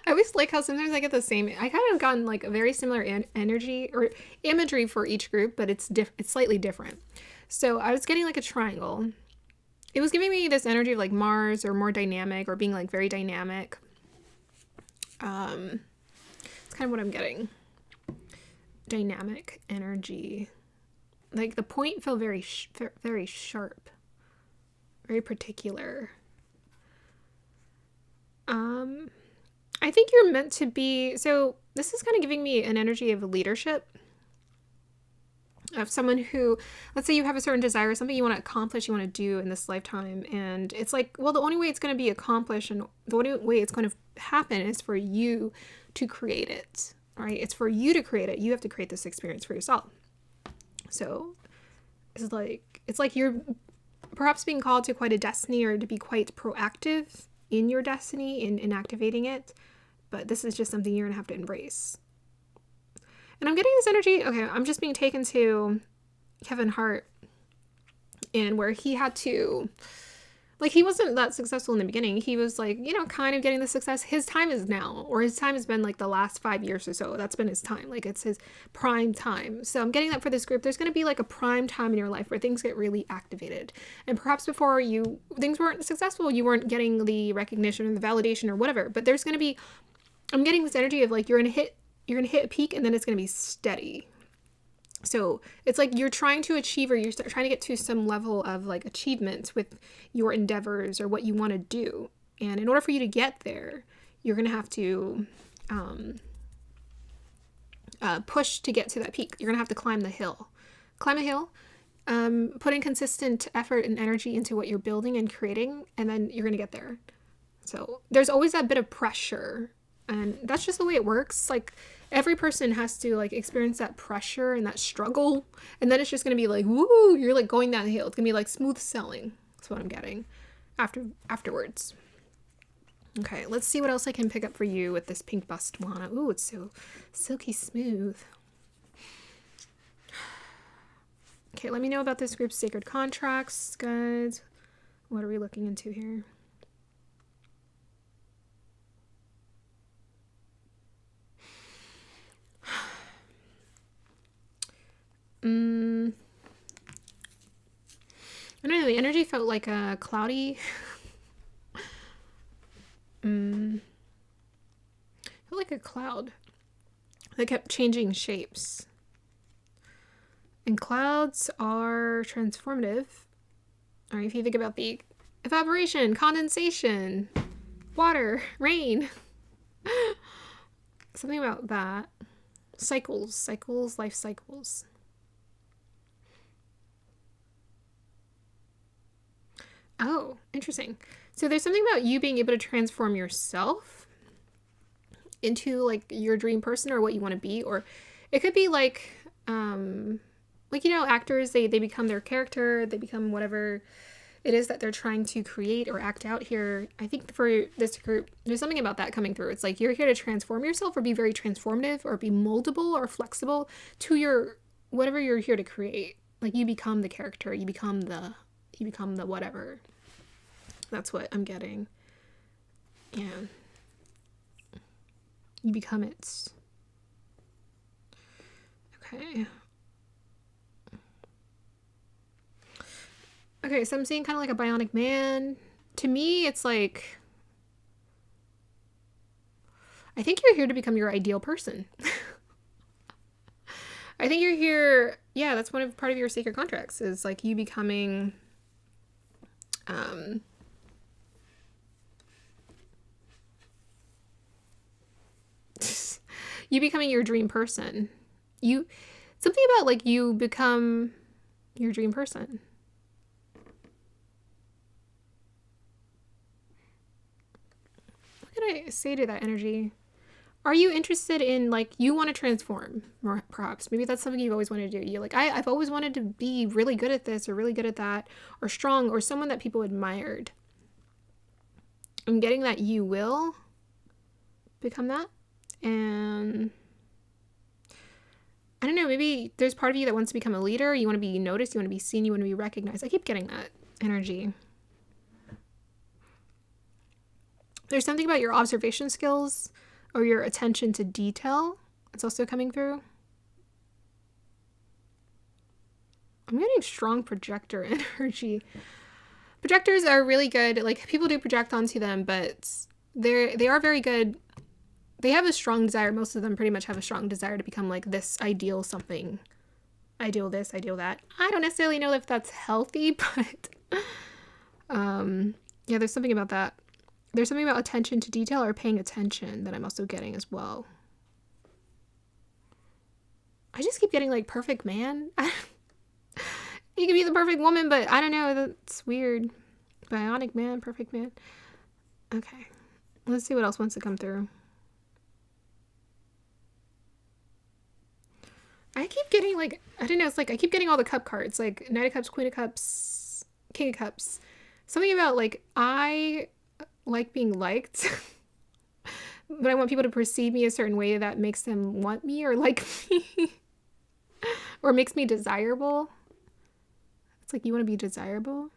I always like how sometimes I get the same. I kind of gotten like a very similar energy or imagery for each group, but it's slightly different. So I was getting like a triangle. It was giving me this energy of like Mars or more dynamic or being like very dynamic. It's kind of what I'm getting. Dynamic energy. Like the point felt very sharp, very particular. I think you're meant to be, so this is kind of giving me an energy of leadership, of someone who, let's say you have a certain desire, something you want to accomplish, you want to do in this lifetime, and it's like, well, the only way it's going to be accomplished and the only way it's going to happen is for you to create it, right? It's for you to create it. You have to create this experience for yourself. So it's like you're perhaps being called to quite a destiny or to be quite proactive in your destiny in activating it, but this is just something you're gonna have to embrace. And I'm getting this energy, okay, I'm just being taken to Kevin Hart, and where he had to, like, he wasn't that successful in the beginning. He was like, you know, kind of getting the success. His time is now, or his time has been like the last 5 years or so. That's been his time. Like, it's his prime time. So I'm getting that for this group. There's going to be like a prime time in your life where things get really activated. And perhaps before things weren't successful, you weren't getting the recognition or the validation or whatever. But there's going to be, I'm getting this energy of like, you're going to hit a peak and then it's going to be steady. So it's like you're trying to achieve, or you're trying to get to some level of like achievement with your endeavors or what you want to do. And in order for you to get there, you're going to have to push to get to that peak. You're going to have to climb the hill. Put in consistent effort and energy into what you're building and creating, and then you're going to get there. So there's always that bit of pressure, and that's just the way it works. Like, every person has to like experience that pressure and that struggle, and then it's just gonna be like, woo, you're like going down the hill. It's gonna be like smooth sailing. That's what I'm getting afterwards. Okay, let's see what else I can pick up for you with this pink Botswana. Ooh, it's so silky smooth. Okay, let me know about this group's sacred contracts, guys. What are we looking into here? I don't know, the energy felt like a cloudy. Felt like a cloud that kept changing shapes. And clouds are transformative. All right, if you think about the evaporation, condensation, water, rain, something about that. Cycles, life cycles. Oh, interesting. So there's something about you being able to transform yourself into like your dream person or what you want to be, or it could be like you know, actors, they become their character, they become whatever it is that they're trying to create or act out here. I think for this group, there's something about that coming through. It's like you're here to transform yourself or be very transformative or be moldable or flexible to your whatever you're here to create. Like you become the character, you become the whatever. That's what I'm getting. Yeah. You become it. Okay. Okay, so I'm seeing kind of like a bionic man. To me, it's like, I think you're here to become your ideal person. I think you're here, yeah, that's part of your sacred contracts, is like you becoming, you becoming your dream person. Something about like you become your dream person. What can I say to that energy? Are you interested in, like, you want to transform, perhaps? Maybe that's something you've always wanted to do. You're like, I've always wanted to be really good at this or really good at that, or strong, or someone that people admired. I'm getting that you will become that. And I don't know, maybe there's part of you that wants to become a leader. You want to be noticed, you want to be seen, you want to be recognized. I keep getting that energy. There's something about your observation skills or your attention to detail. It's also coming through. I'm getting strong projector energy. Projectors are really good. Like, people do project onto them, but they are very good. They have a strong desire. Most of them pretty much have a strong desire to become like this ideal something. Ideal this, ideal that. I don't necessarily know if that's healthy, but yeah, there's something about that. There's something about attention to detail or paying attention that I'm also getting as well. I just keep getting like perfect man. You can be the perfect woman, but I don't know. That's weird. Bionic man, perfect man. Okay. Let's see what else wants to come through. I keep getting like, I don't know, it's like I keep getting all the cup cards. Like Knight of Cups, Queen of Cups, King of Cups. Something about like, I like being liked, but I want people to perceive me a certain way that makes them want me or like me, or makes me desirable. It's like, you want to be desirable?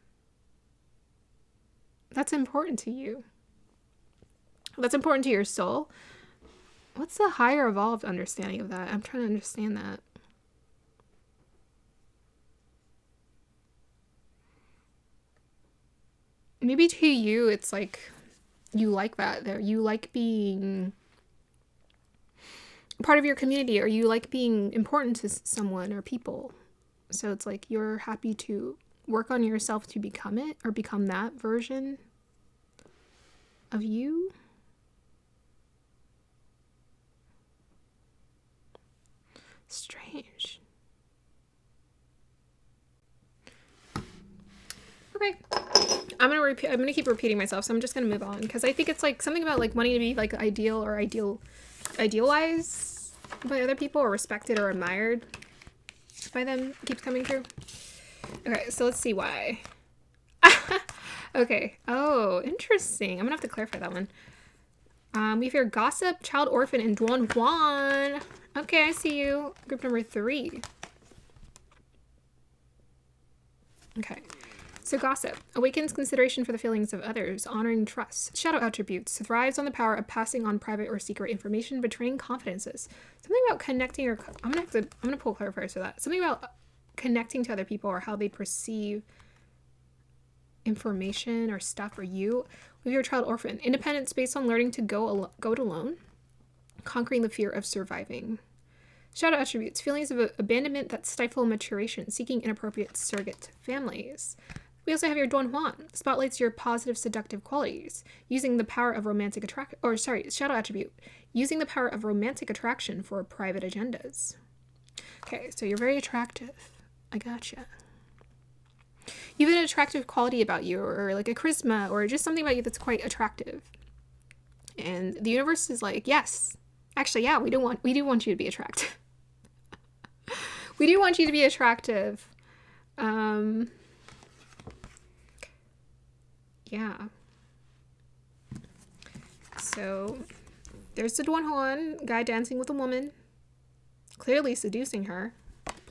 That's important to you. That's important to your soul. What's the higher evolved understanding of that? I'm trying to understand that. Maybe to you, it's like, you like that. There, you like being part of your community, or you like being important to someone or people. So it's like you're happy to work on yourself to become it, or become that version of you. Strange. Okay. I'm gonna keep repeating myself, so I'm just gonna move on, because I think it's like something about like wanting to be like ideal or idealized by other people, or respected or admired by them keeps coming through. Okay, so let's see why. Okay. Oh, interesting. I'm gonna have to clarify that one. We have here gossip, child orphan, and Duan Juan. Okay, I see you. Group number 3. Okay. So gossip awakens consideration for the feelings of others, honoring trust. Shadow attributes thrives on the power of passing on private or secret information, betraying confidences. Something about connecting, or I'm gonna pull clarifiers for that. Something about connecting to other people, or how they perceive information or stuff, or you. With your child orphan, independence based on learning to go it alone, conquering the fear of surviving. Shadow attributes feelings of abandonment that stifle maturation, seeking inappropriate surrogate families. We also have your Don Juan, spotlights your positive seductive qualities, using the power of romantic attraction, shadow attribute, using the power of romantic attraction for private agendas. Okay, so you're very attractive. I gotcha. You have an attractive quality about you, or like a charisma, or just something about you that's quite attractive. And the universe is like, yes, actually, yeah, we do want you to be attractive. We do want you to be attractive. Yeah. So there's the Don Juan guy dancing with a woman, clearly seducing her,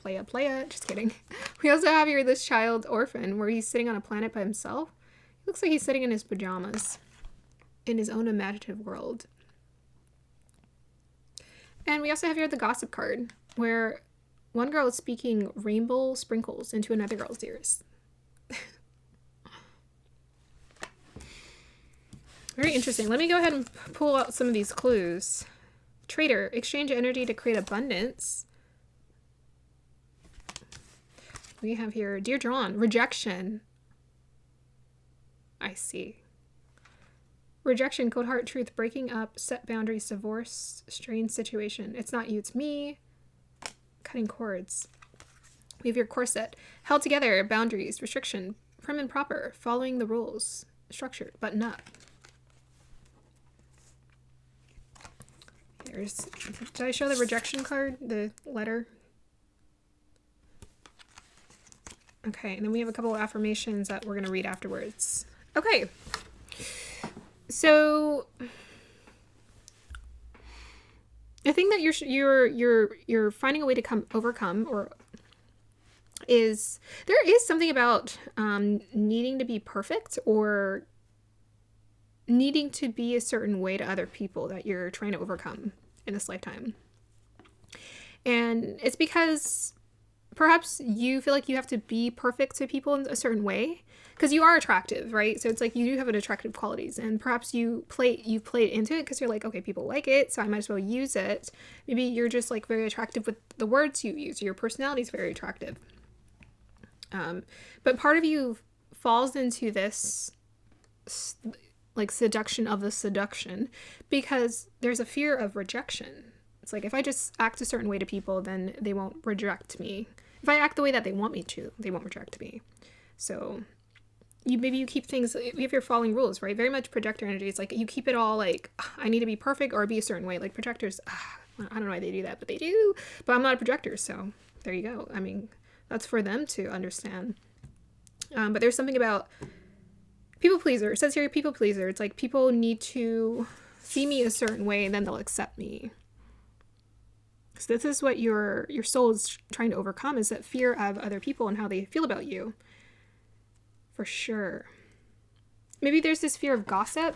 playa. Just kidding. We also have here this child orphan where he's sitting on a planet by himself. He looks like he's sitting in his pajamas in his own imaginative world. And we also have here the gossip card where one girl is speaking rainbow sprinkles into another girl's ears. Very interesting. Let me go ahead and pull out some of these clues. Trader, exchange energy to create abundance. We have here, dear drawn, rejection. I see. Rejection, cold heart, truth, breaking up, set boundaries, divorce, strained situation. It's not you, it's me. Cutting cords. We have your corset. Held together, boundaries, restriction, prim and proper, following the rules, structured, button up. Did I show the rejection card? The letter? Okay, and then we have a couple of affirmations that we're going to read afterwards. Okay. So I think that you're finding a way to overcome, or there is something about needing to be perfect or needing to be a certain way to other people that you're trying to overcome in this lifetime. And it's because perhaps you feel like you have to be perfect to people in a certain way because you are attractive, right? So it's like you do have an attractive qualities, and perhaps you've played into it because you're like, okay, people like it, so I might as well use it. Maybe you're just like very attractive with the words you use. Your personality is very attractive. But part of you falls into this like seduction of the seduction because there's a fear of rejection. It's like, if I just act a certain way to people, then they won't reject me. If I act the way that they want me to, they won't reject me. So maybe you keep things, if you're following rules, right? Very much projector energy. It's like you keep it all like, I need to be perfect or be a certain way. Like projectors, I don't know why they do that, but they do. But I'm not a projector, so there you go. I mean, that's for them to understand. But there's something about people pleaser. It says here, people pleaser. It's like people need to see me a certain way and then they'll accept me. So this is what your soul is trying to overcome, is that fear of other people and how they feel about you. For sure. Maybe there's this fear of gossip.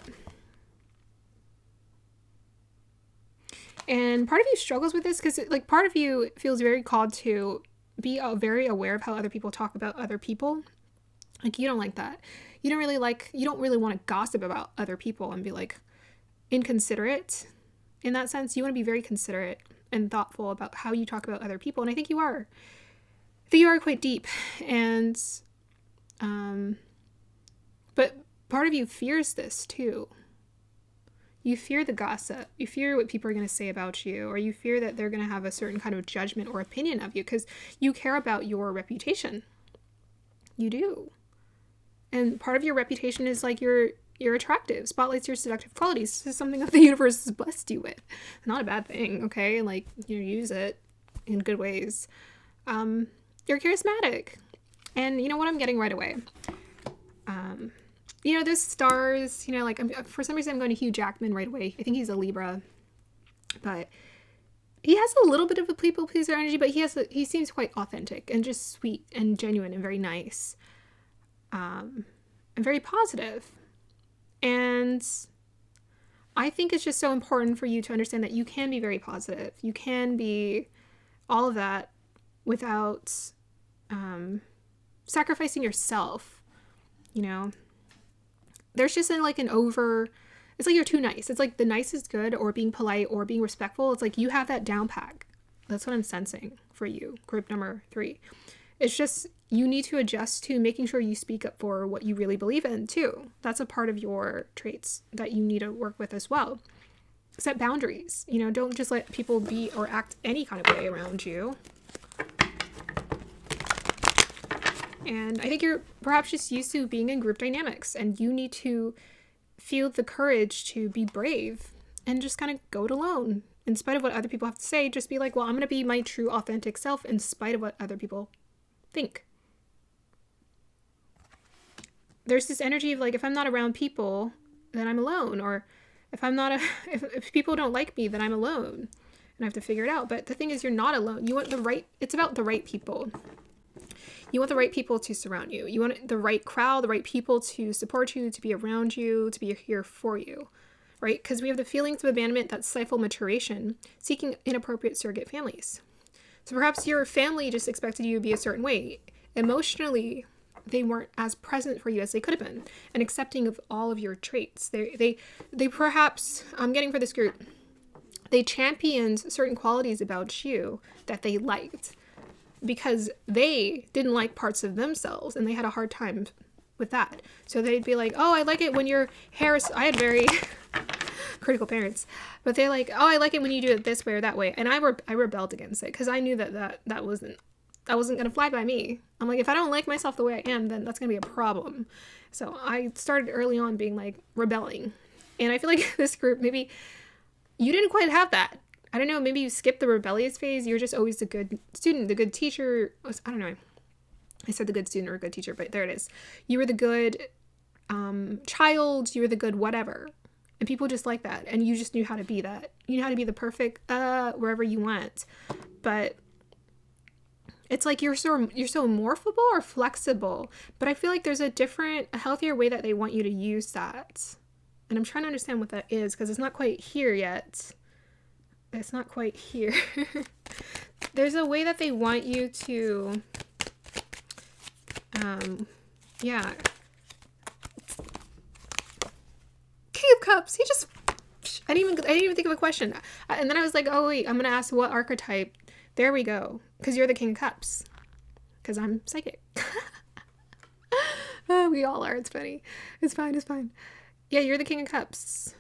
And part of you struggles with this because like part of you feels very called to be very aware of how other people talk about other people. Like you don't like that. You don't really want to gossip about other people and be like inconsiderate in that sense. You want to be very considerate and thoughtful about how you talk about other people. And I think you are. I think you are quite deep. And, but part of you fears this too. You fear the gossip. You fear what people are going to say about you, or you fear that they're going to have a certain kind of judgment or opinion of you because you care about your reputation. You do. And part of your reputation is like you're attractive, spotlights your seductive qualities. This is something that the universe has blessed you with. Not a bad thing, okay? Like, use it in good ways. You're charismatic. And you know what I'm getting right away? There's stars, like for some reason I'm going to Hugh Jackman right away. I think he's a Libra. But he has a little bit of a people pleaser energy, but he seems quite authentic and just sweet and genuine and very nice. And very positive. And I think it's just so important for you to understand that you can be very positive. You can be all of that without sacrificing yourself. There's just it's like you're too nice. It's like the nice is good, or being polite or being respectful. It's like you have that down pack. That's what I'm sensing for you, group number 3. It's just you need to adjust to making sure you speak up for what you really believe in too. That's a part of your traits that you need to work with as well. Set boundaries. Don't just let people be or act any kind of way around you. And I think you're perhaps just used to being in group dynamics, and you need to feel the courage to be brave and just kind of go it alone. In spite of what other people have to say, just be like, well, I'm going to be my true authentic self in spite of what other people think. There's this energy of like, if I'm not around people, then I'm alone. Or if I'm not if people don't like me, then I'm alone. and I have to figure it out. But the thing is, you're not alone. You want it's about the right people. You want the right people to surround you. You want the right crowd, the right people to support you, to be around you, to be here for you, right? Because we have the feelings of abandonment that stifle maturation, seeking inappropriate surrogate families. So perhaps your family just expected you to be a certain way. Emotionally, they weren't as present for you as they could have been, and accepting of all of your traits. They perhaps, I'm getting for this group, they championed certain qualities about you that they liked, because they didn't like parts of themselves and they had a hard time with that. So they'd be like, oh, I like it when your hair is, I had very critical parents, but they're like, oh, I like it when you do it this way or that way. And I rebelled against it because I knew that wasn't going to fly by me. I'm like, if I don't like myself the way I am, then that's going to be a problem. So I started early on being like rebelling. And I feel like this group, maybe you didn't quite have that. I don't know, maybe you skipped the rebellious phase. You're just always the good student, the good teacher. I don't know. I said the good student or a good teacher, but there it is. You were the good child. You were the good whatever. And people just like that. And you just knew how to be that. You knew how to be the perfect wherever you went. But it's like you're so morphable or flexible. But I feel like there's a healthier way that they want you to use that. And I'm trying to understand what that is because it's not quite here yet. It's not quite here. There's a way that they want you to, yeah. King of Cups. I didn't even think of a question. And then I was like, oh wait, I'm going to ask what archetype. There we go. Because you're the King of Cups. Because I'm psychic. We all are. It's funny. It's fine. Yeah, you're the King of Cups.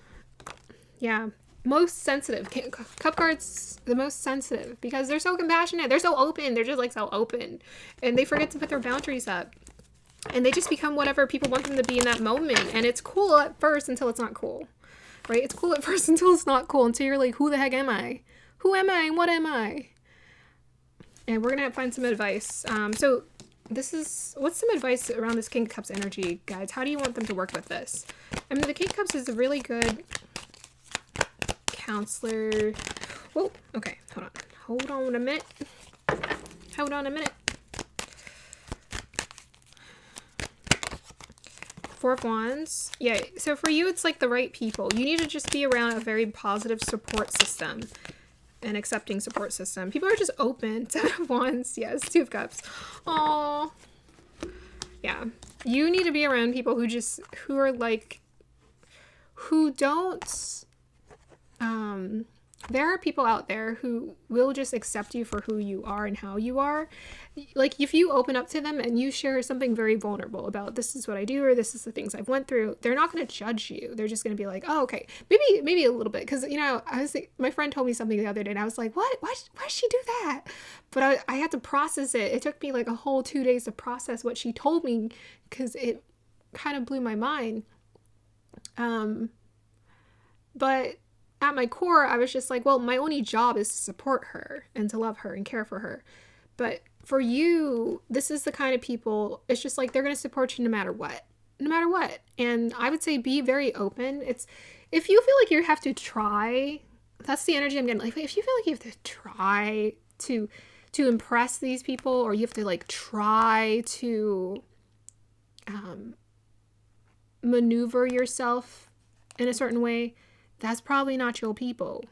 Yeah. Most sensitive. Cup cards, the most sensitive because they're so compassionate. They're so open. They're just like so open. And they forget to put their boundaries up. And they just become whatever people want them to be in that moment. And it's cool at first until it's not cool. Right? It's cool at first until it's not cool. Until you're like, who the heck am I? Who am I? And what am I? And we're going to find some advice. So what's some advice around this King of Cups energy, guys? How do you want them to work with this? I mean, the King of Cups is a really good counselor. Whoa, okay, hold on a minute. Four of Wands. Yeah, so for you, it's like the right people. You need to just be around a very positive support system, an accepting support system. People are just open. Seven of Wands. Yes, Two of Cups. Aww. Yeah, you need to be around people who don't, there are people out there who will just accept you for who you are and how you are. Like if you open up to them and you share something very vulnerable about this is what I do or this is the things I've went through, they're not going to judge you. They're just going to be like, oh, okay, maybe a little bit. Because, my friend told me something the other day and I was like, what? Why'd she do that? But I had to process it. It took me like a whole 2 days to process what she told me because it kind of blew my mind. But at my core, I was just like, well, my only job is to support her and to love her and care for her. But for you, this is the kind of people, it's just like they're going to support you no matter what. And I would say be very open. If you feel like you have to try, that's the energy I'm getting. Like, if you feel like you have to try to impress these people, or you have to like try to maneuver yourself in a certain way, that's probably not your people.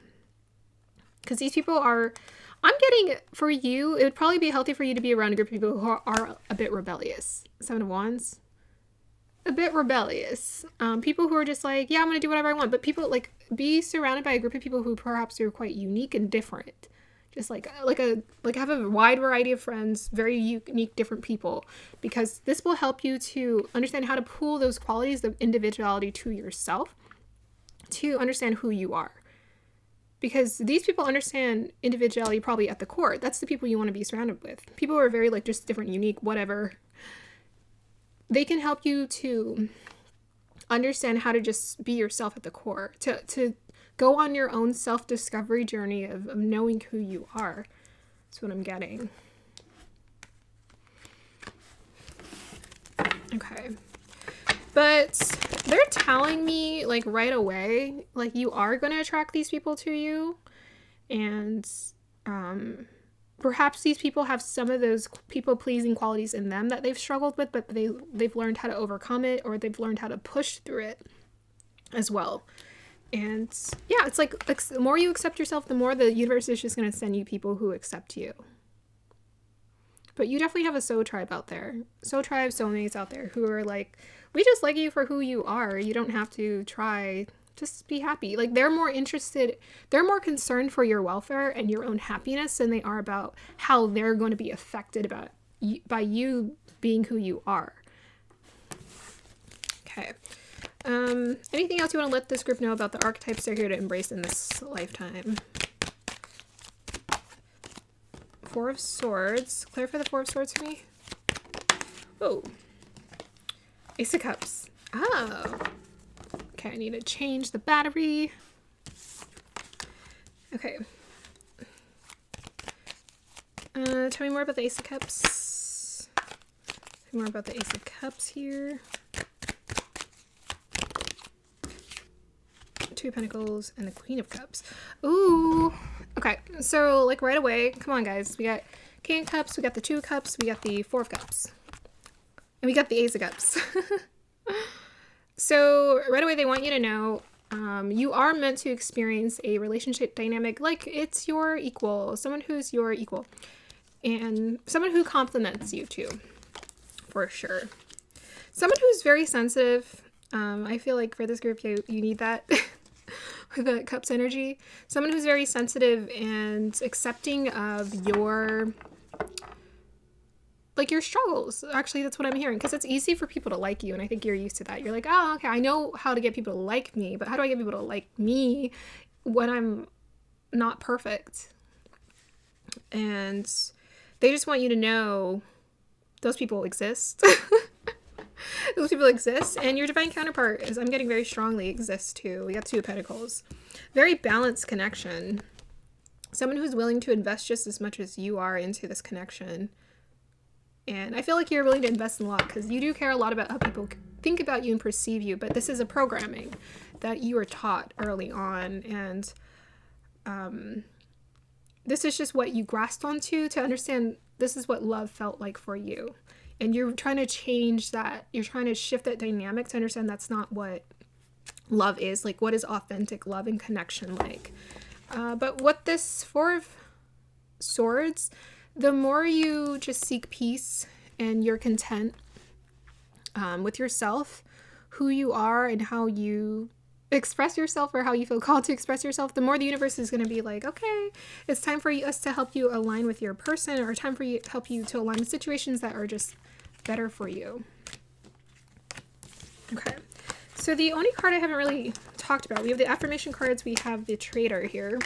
Because these people are, I'm getting, for you, it would probably be healthy for you to be around a group of people who are a bit rebellious. Seven of Wands. A bit rebellious. People who are just like, yeah, I'm going to do whatever I want. But people, like, be surrounded by a group of people who perhaps are quite unique and different. Just like have a wide variety of friends, very unique, different people. Because this will help you to understand how to pull those qualities of individuality to yourself, to understand who you are. Because these people understand individuality probably at the core. That's the people you want to be surrounded with. People who are very like just different, unique, whatever. They can help you to understand how to just be yourself at the core. To go on your own self-discovery journey of knowing who you are. That's what I'm getting. Okay. But they're telling me, like, right away, like, you are going to attract these people to you. And perhaps these people have some of those people-pleasing qualities in them that they've struggled with, but they've learned how to overcome it, or they've learned how to push through it as well. And yeah, it's like the more you accept yourself, the more the universe is just going to send you people who accept you. But you definitely have a soul tribe out there. Soul tribe soulmates out there who are like, we just like you for who you are. You don't have to try. Just be happy. Like, they're more concerned for your welfare and your own happiness than they are about how they're going to be affected by you being who you are. Okay. Anything else you want to let this group know about the archetypes they're here to embrace in this lifetime? Four of Swords. Clarify the Four of Swords for me. Oh. Ace of Cups. Oh. Okay, I need to change the battery. Okay. Tell me more about the Ace of Cups. Tell me more about the Ace of Cups here. Two of Pentacles and the Queen of Cups. Ooh. Okay, so like right away, come on guys. We got King of Cups, we got the Two of Cups, we got the Four of Cups. And we got the Ace of Cups. So right away they want you to know you are meant to experience a relationship dynamic like it's your equal, someone who's your equal, and someone who complements you too, for sure. Someone who's very sensitive. I feel like for this group you need that. The Cups energy. Someone who's very sensitive and accepting of your struggles. Actually, that's what I'm hearing, because it's easy for people to like you, and I think you're used to that. You're like, oh, okay, I know how to get people to like me, but how do I get people to like me when I'm not perfect? And they just want you to know those people exist. Those people exist, and your divine counterpart, as I'm getting very strongly, exists too. We got Two of Pentacles. Very balanced connection. Someone who's willing to invest just as much as you are into this connection. And I feel like you're willing to invest in a lot, because you do care a lot about how people think about you and perceive you, but this is a programming that you were taught early on, and this is just what you grasped onto to understand this is what love felt like for you. And you're trying to change that. You're trying to shift that dynamic to understand that's not what love is. Like, what is authentic love and connection like? But what this Four of Swords, the more you just seek peace and you're content with yourself, who you are and how you express yourself, or how you feel called to express yourself, the more the universe is going to be like, okay, it's time for us to help you align with your person, or time for you help you to align with situations that are just better for you. Okay, so the only card I haven't really talked about, we have the affirmation cards, we have the Trader here.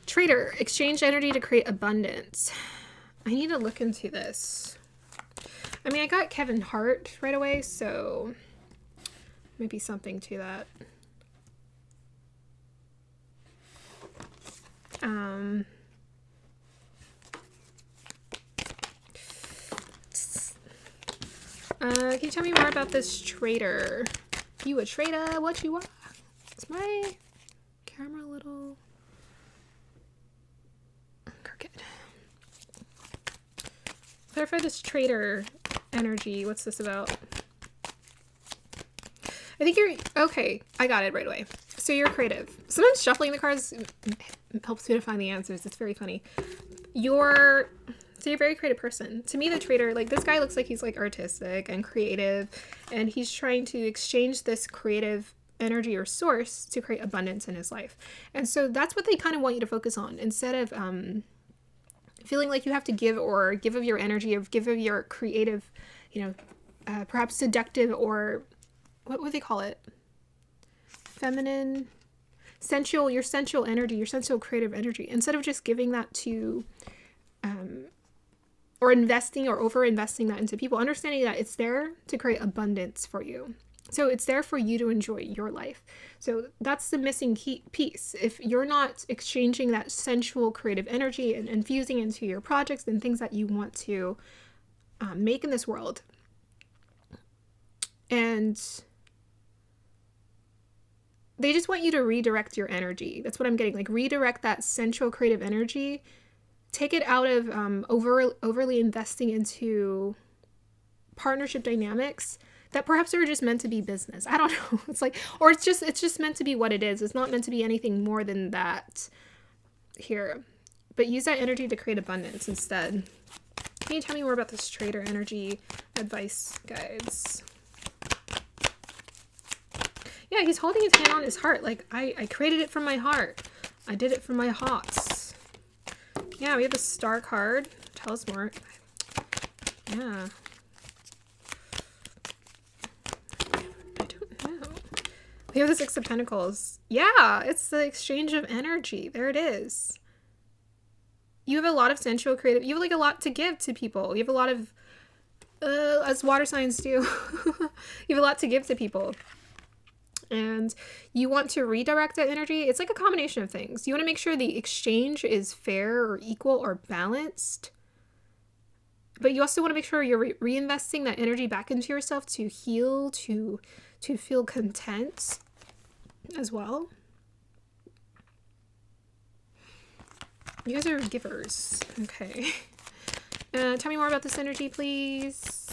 Trader, exchange energy to create abundance. I need to look into this. I mean, I got Kevin Hart right away, so maybe something to that. Can you tell me more about this Trader? You a trader? What you are? Is my camera a little crooked? Clarify this Trader energy. What's this about? I think you're... Okay, I got it right away. So you're creative. Sometimes shuffling the cards helps me to find the answers. It's very funny. So you're a very creative person. To me, the Trader, like, this guy looks like he's like artistic and creative, and he's trying to exchange this creative energy or source to create abundance in his life. And so that's what they kind of want you to focus on, instead of feeling like you have to give of your energy, or give of your creative, perhaps seductive, or what would they call it? Feminine, sensual, your sensual energy, your sensual creative energy. Instead of just giving that to, or investing or over-investing that into people, understanding that it's there to create abundance for you. So it's there for you to enjoy your life. So that's the missing key piece. If you're not exchanging that sensual creative energy and infusing into your projects and things that you want to make in this world, and they just want you to redirect your energy. That's what I'm getting. Like, redirect that sensual creative energy. Take it out of overly investing into partnership dynamics that perhaps are just meant to be business. I don't know. It's like, or it's just meant to be what it is. It's not meant to be anything more than that here. But use that energy to create abundance instead. Can you tell me more about this trader energy advice guides? Yeah, he's holding his hand on his heart. Like, I created it from my heart. I did it from my hearts. Yeah, we have the star card. Tell us more. Yeah. I don't know. We have the Six of Pentacles. Yeah, it's the exchange of energy. There it is. You have a lot of sensual creative. You have like a lot to give to people. You have a lot of, as water signs do, you have a lot to give to people. And you want to redirect that energy. It's like a combination of things. You want to make sure the exchange is fair or equal or balanced. But you also want to make sure you're reinvesting that energy back into yourself to heal, to feel content as well. You guys are givers. Okay. Tell me more about this energy, please.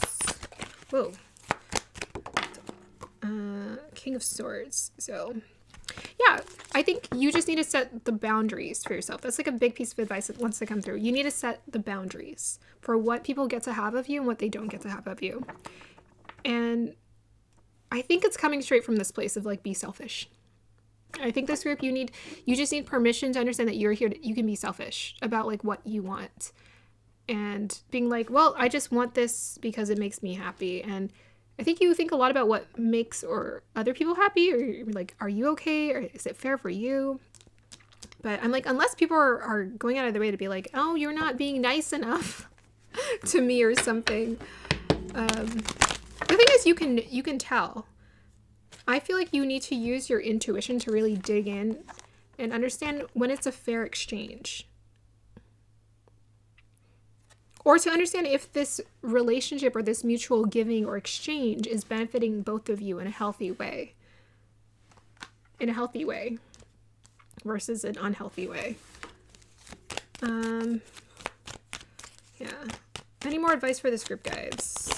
Whoa. King of Swords. So, yeah, I think you just need to set the boundaries for yourself. That's like a big piece of advice that wants to come through. You need to set the boundaries for what people get to have of you and what they don't get to have of you. And I think it's coming straight from this place of like, be selfish. I think this group, you just need permission to understand that you're here, you can be selfish about like what you want and being like, well, I just want this because it makes me happy. And I think you think a lot about what makes or other people happy, or you're like, are you okay? Or is it fair for you? But I'm like, unless people are going out of their way to be like, oh, you're not being nice enough to me or something. The thing is, you can tell. I feel like you need to use your intuition to really dig in and understand when it's a fair exchange. Or to understand if this relationship or this mutual giving or exchange is benefiting both of you in a healthy way. In a healthy way versus an unhealthy way. Yeah. Any more advice for this group, guys?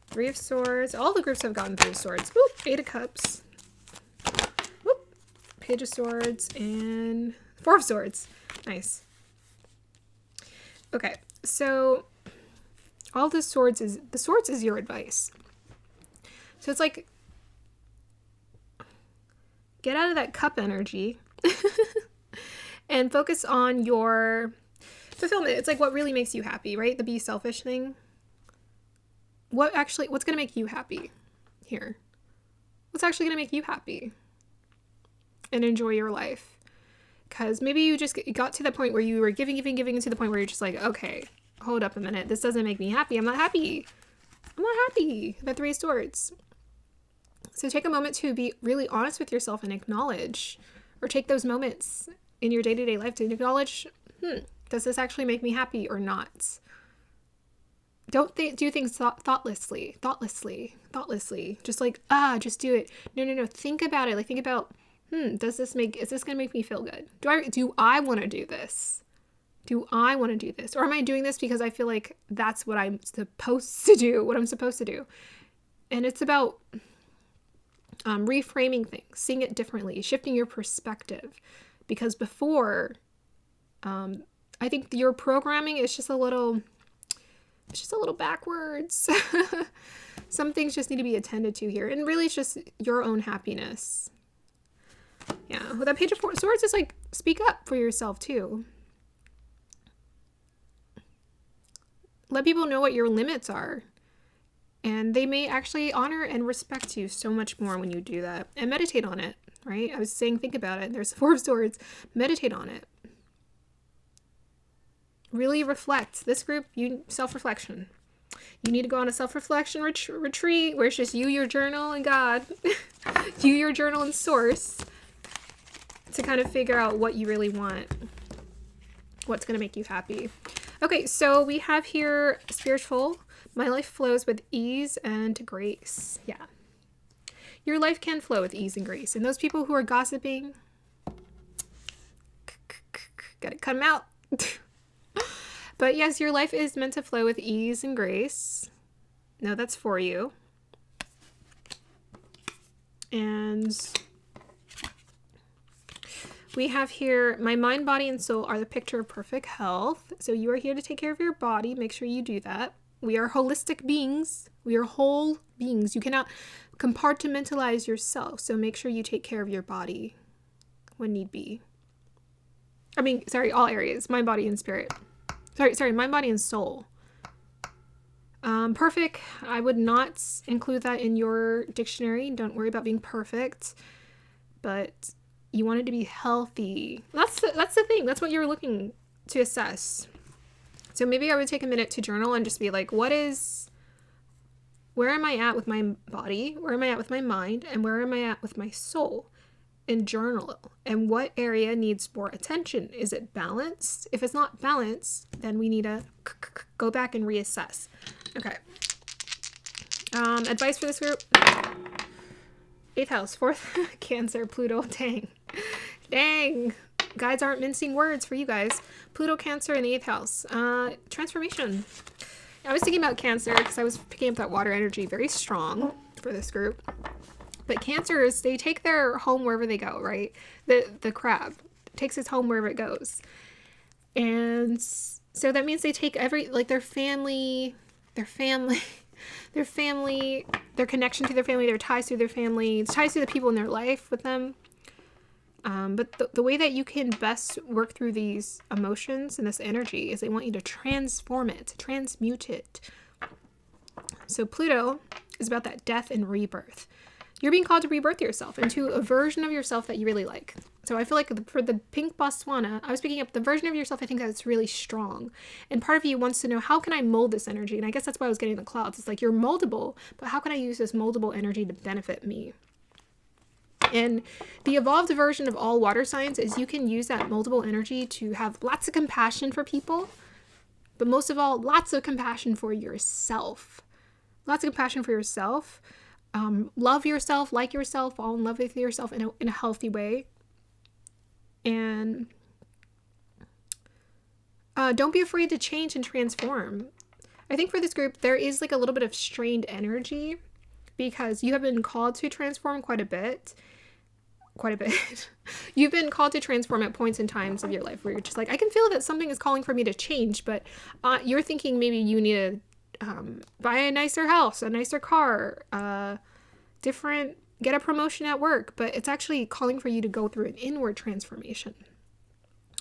Three of Swords. All the groups have gotten Three of Swords. Whoop, Eight of Cups. Whoop, Page of Swords and Four of Swords. Nice. Okay, so all the swords is your advice. So it's like, get out of that cup energy and focus on your fulfillment. It's like what really makes you happy, right? The be selfish thing. What's going to make you happy here? What's actually going to make you happy and enjoy your life? Because maybe you just got to the point where you were giving to the point where you're just like, okay, hold up a minute. This doesn't make me happy. I'm not happy. The Three of Swords. So take a moment to be really honest with yourself and acknowledge, or take those moments in your day-to-day life to acknowledge, does this actually make me happy or not? Don't do things thoughtlessly. Just like, just do it. No. Think about it. Like, think about, is this going to make me feel good? Do I want to do this? Or am I doing this because I feel like that's what I'm supposed to do? And it's about reframing things, seeing it differently, shifting your perspective. Because before, I think your programming is just a little backwards. Some things just need to be attended to here. And really it's just your own happiness. Yeah. With that Page of Swords, it's like, speak up for yourself too. Let people know what your limits are. And they may actually honor and respect you so much more when you do that. And meditate on it, right? I was saying, think about it. There's the Four of Swords. Meditate on it. Really reflect. This group, self-reflection. You need to go on a self-reflection retreat where it's just you, your journal, and God. You, your journal, and source. To kind of figure out what you really want. What's going to make you happy. Okay, so we have here spiritual. My life flows with ease and grace. Yeah. your life can flow with ease and grace. And those people who are gossiping, gotta cut them out. But yes, your life is meant to flow with ease and grace. No, that's for you. And we have here, my mind, body, and soul are the picture of perfect health. So you are here to take care of your body. Make sure you do that. We are holistic beings. We are whole beings. You cannot compartmentalize yourself. So make sure you take care of your body when need be. I mean, sorry, all areas, mind, body, and spirit. Sorry, mind, body, and soul. Perfect. I would not include that in your dictionary. Don't worry about being perfect. But you want it to be healthy. That's the thing. That's what you're looking to assess. So maybe I would take a minute to journal and just be like, where am I at with my body? Where am I at with my mind? And where am I at with my soul? And journal. And what area needs more attention? Is it balanced? If it's not balanced, then we need to go back and reassess. Okay. Advice for this group. 8th house, 4th, Cancer, Pluto. Dang. Guides aren't mincing words for you guys. Pluto, Cancer, in the 8th house. Transformation. I was thinking about Cancer because I was picking up that water energy very strong for this group. But Cancers, they take their home wherever they go, right? The crab takes its home wherever it goes. And so that means they take their family, their connection to their family, their ties to their family, ties to the people in their life with them. But the way that you can best work through these emotions and this energy is they want you to transform it, transmute it. So Pluto is about that death and rebirth. You're being called to rebirth yourself into a version of yourself that you really like. So I feel like for the pink Botswana, I was picking up the version of yourself I think that's really strong. And part of you wants to know, how can I mold this energy? And I guess that's why I was getting the clouds. It's like, you're moldable, but how can I use this moldable energy to benefit me? And the evolved version of all water signs is you can use that moldable energy to have lots of compassion for people, but most of all, lots of compassion for yourself. Lots of compassion for yourself. Love yourself, like yourself, fall in love with yourself in a healthy way. And don't be afraid to change and transform. I think for this group, there is like a little bit of strained energy because you have been called to transform quite a bit. You've been called to transform at points in times of your life where you're just like, I can feel that something is calling for me to change, but you're thinking maybe you need to buy a nicer house, a nicer car, get a promotion at work, but it's actually calling for you to go through an inward transformation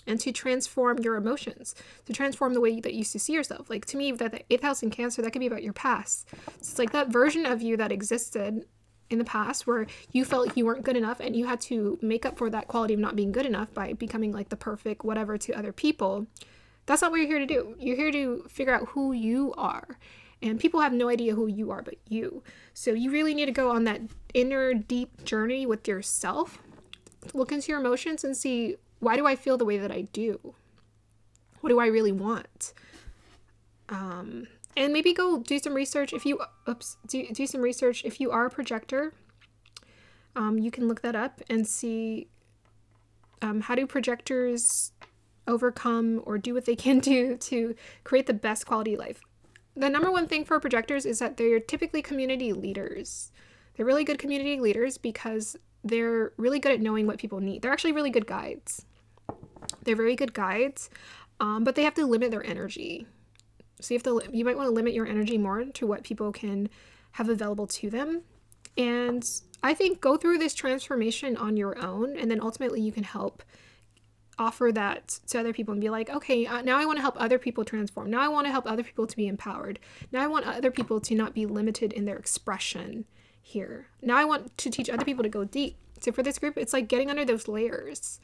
and to transform your emotions, to transform the way that you used to see yourself. Like, to me, that the 8th house in Cancer, that could be about your past. So it's like that version of you that existed in the past where you felt like you weren't good enough and you had to make up for that quality of not being good enough by becoming like the perfect whatever to other people. That's not what you're here to do. You're here to figure out who you are. And people have no idea who you are but you. So you really need to go on that inner deep journey with yourself. Look into your emotions and see, why do I feel the way that I do? What do I really want? And maybe go do some research. Do some research. If you are a projector, you can look that up and see how do projectors overcome or do what they can do to create the best quality life. The number one thing for projectors is that they're typically community leaders. They're really good community leaders because they're really good at knowing what people need. They're actually really good guides. They're very good guides, but they have to limit their energy. So you might want to limit your energy more to what people can have available to them. And I think go through this transformation on your own, and then ultimately you can help offer that to other people and be like, okay, now I want to help other people transform. Now I want to help other people to be empowered. Now I want other people to not be limited in their expression here. Now I want to teach other people to go deep. So for this group, it's like getting under those layers.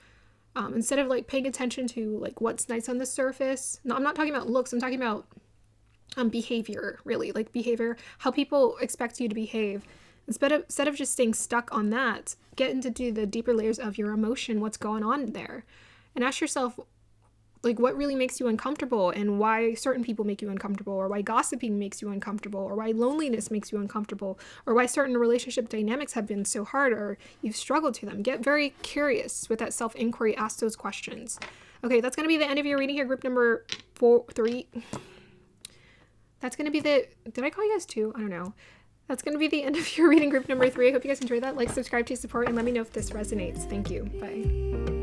Instead of like paying attention to like what's nice on the surface. No, I'm not talking about looks. I'm talking about behavior, really, like behavior, how people expect you to behave. Instead of just staying stuck on that, get into the deeper layers of your emotion, what's going on there. And ask yourself, like what really makes you uncomfortable, and why certain people make you uncomfortable, or why gossiping makes you uncomfortable, or why loneliness makes you uncomfortable, or why certain relationship dynamics have been so hard or you've struggled to them. Get very curious with that self-inquiry. Ask those questions. Okay, that's going to be the end of your reading here, group number 3. That's going to be the, did I call you guys 2? I don't know. That's going to be the end of your reading, group number 3. I hope you guys enjoyed that. Like, subscribe to support, and let me know if this resonates. Thank you. Bye.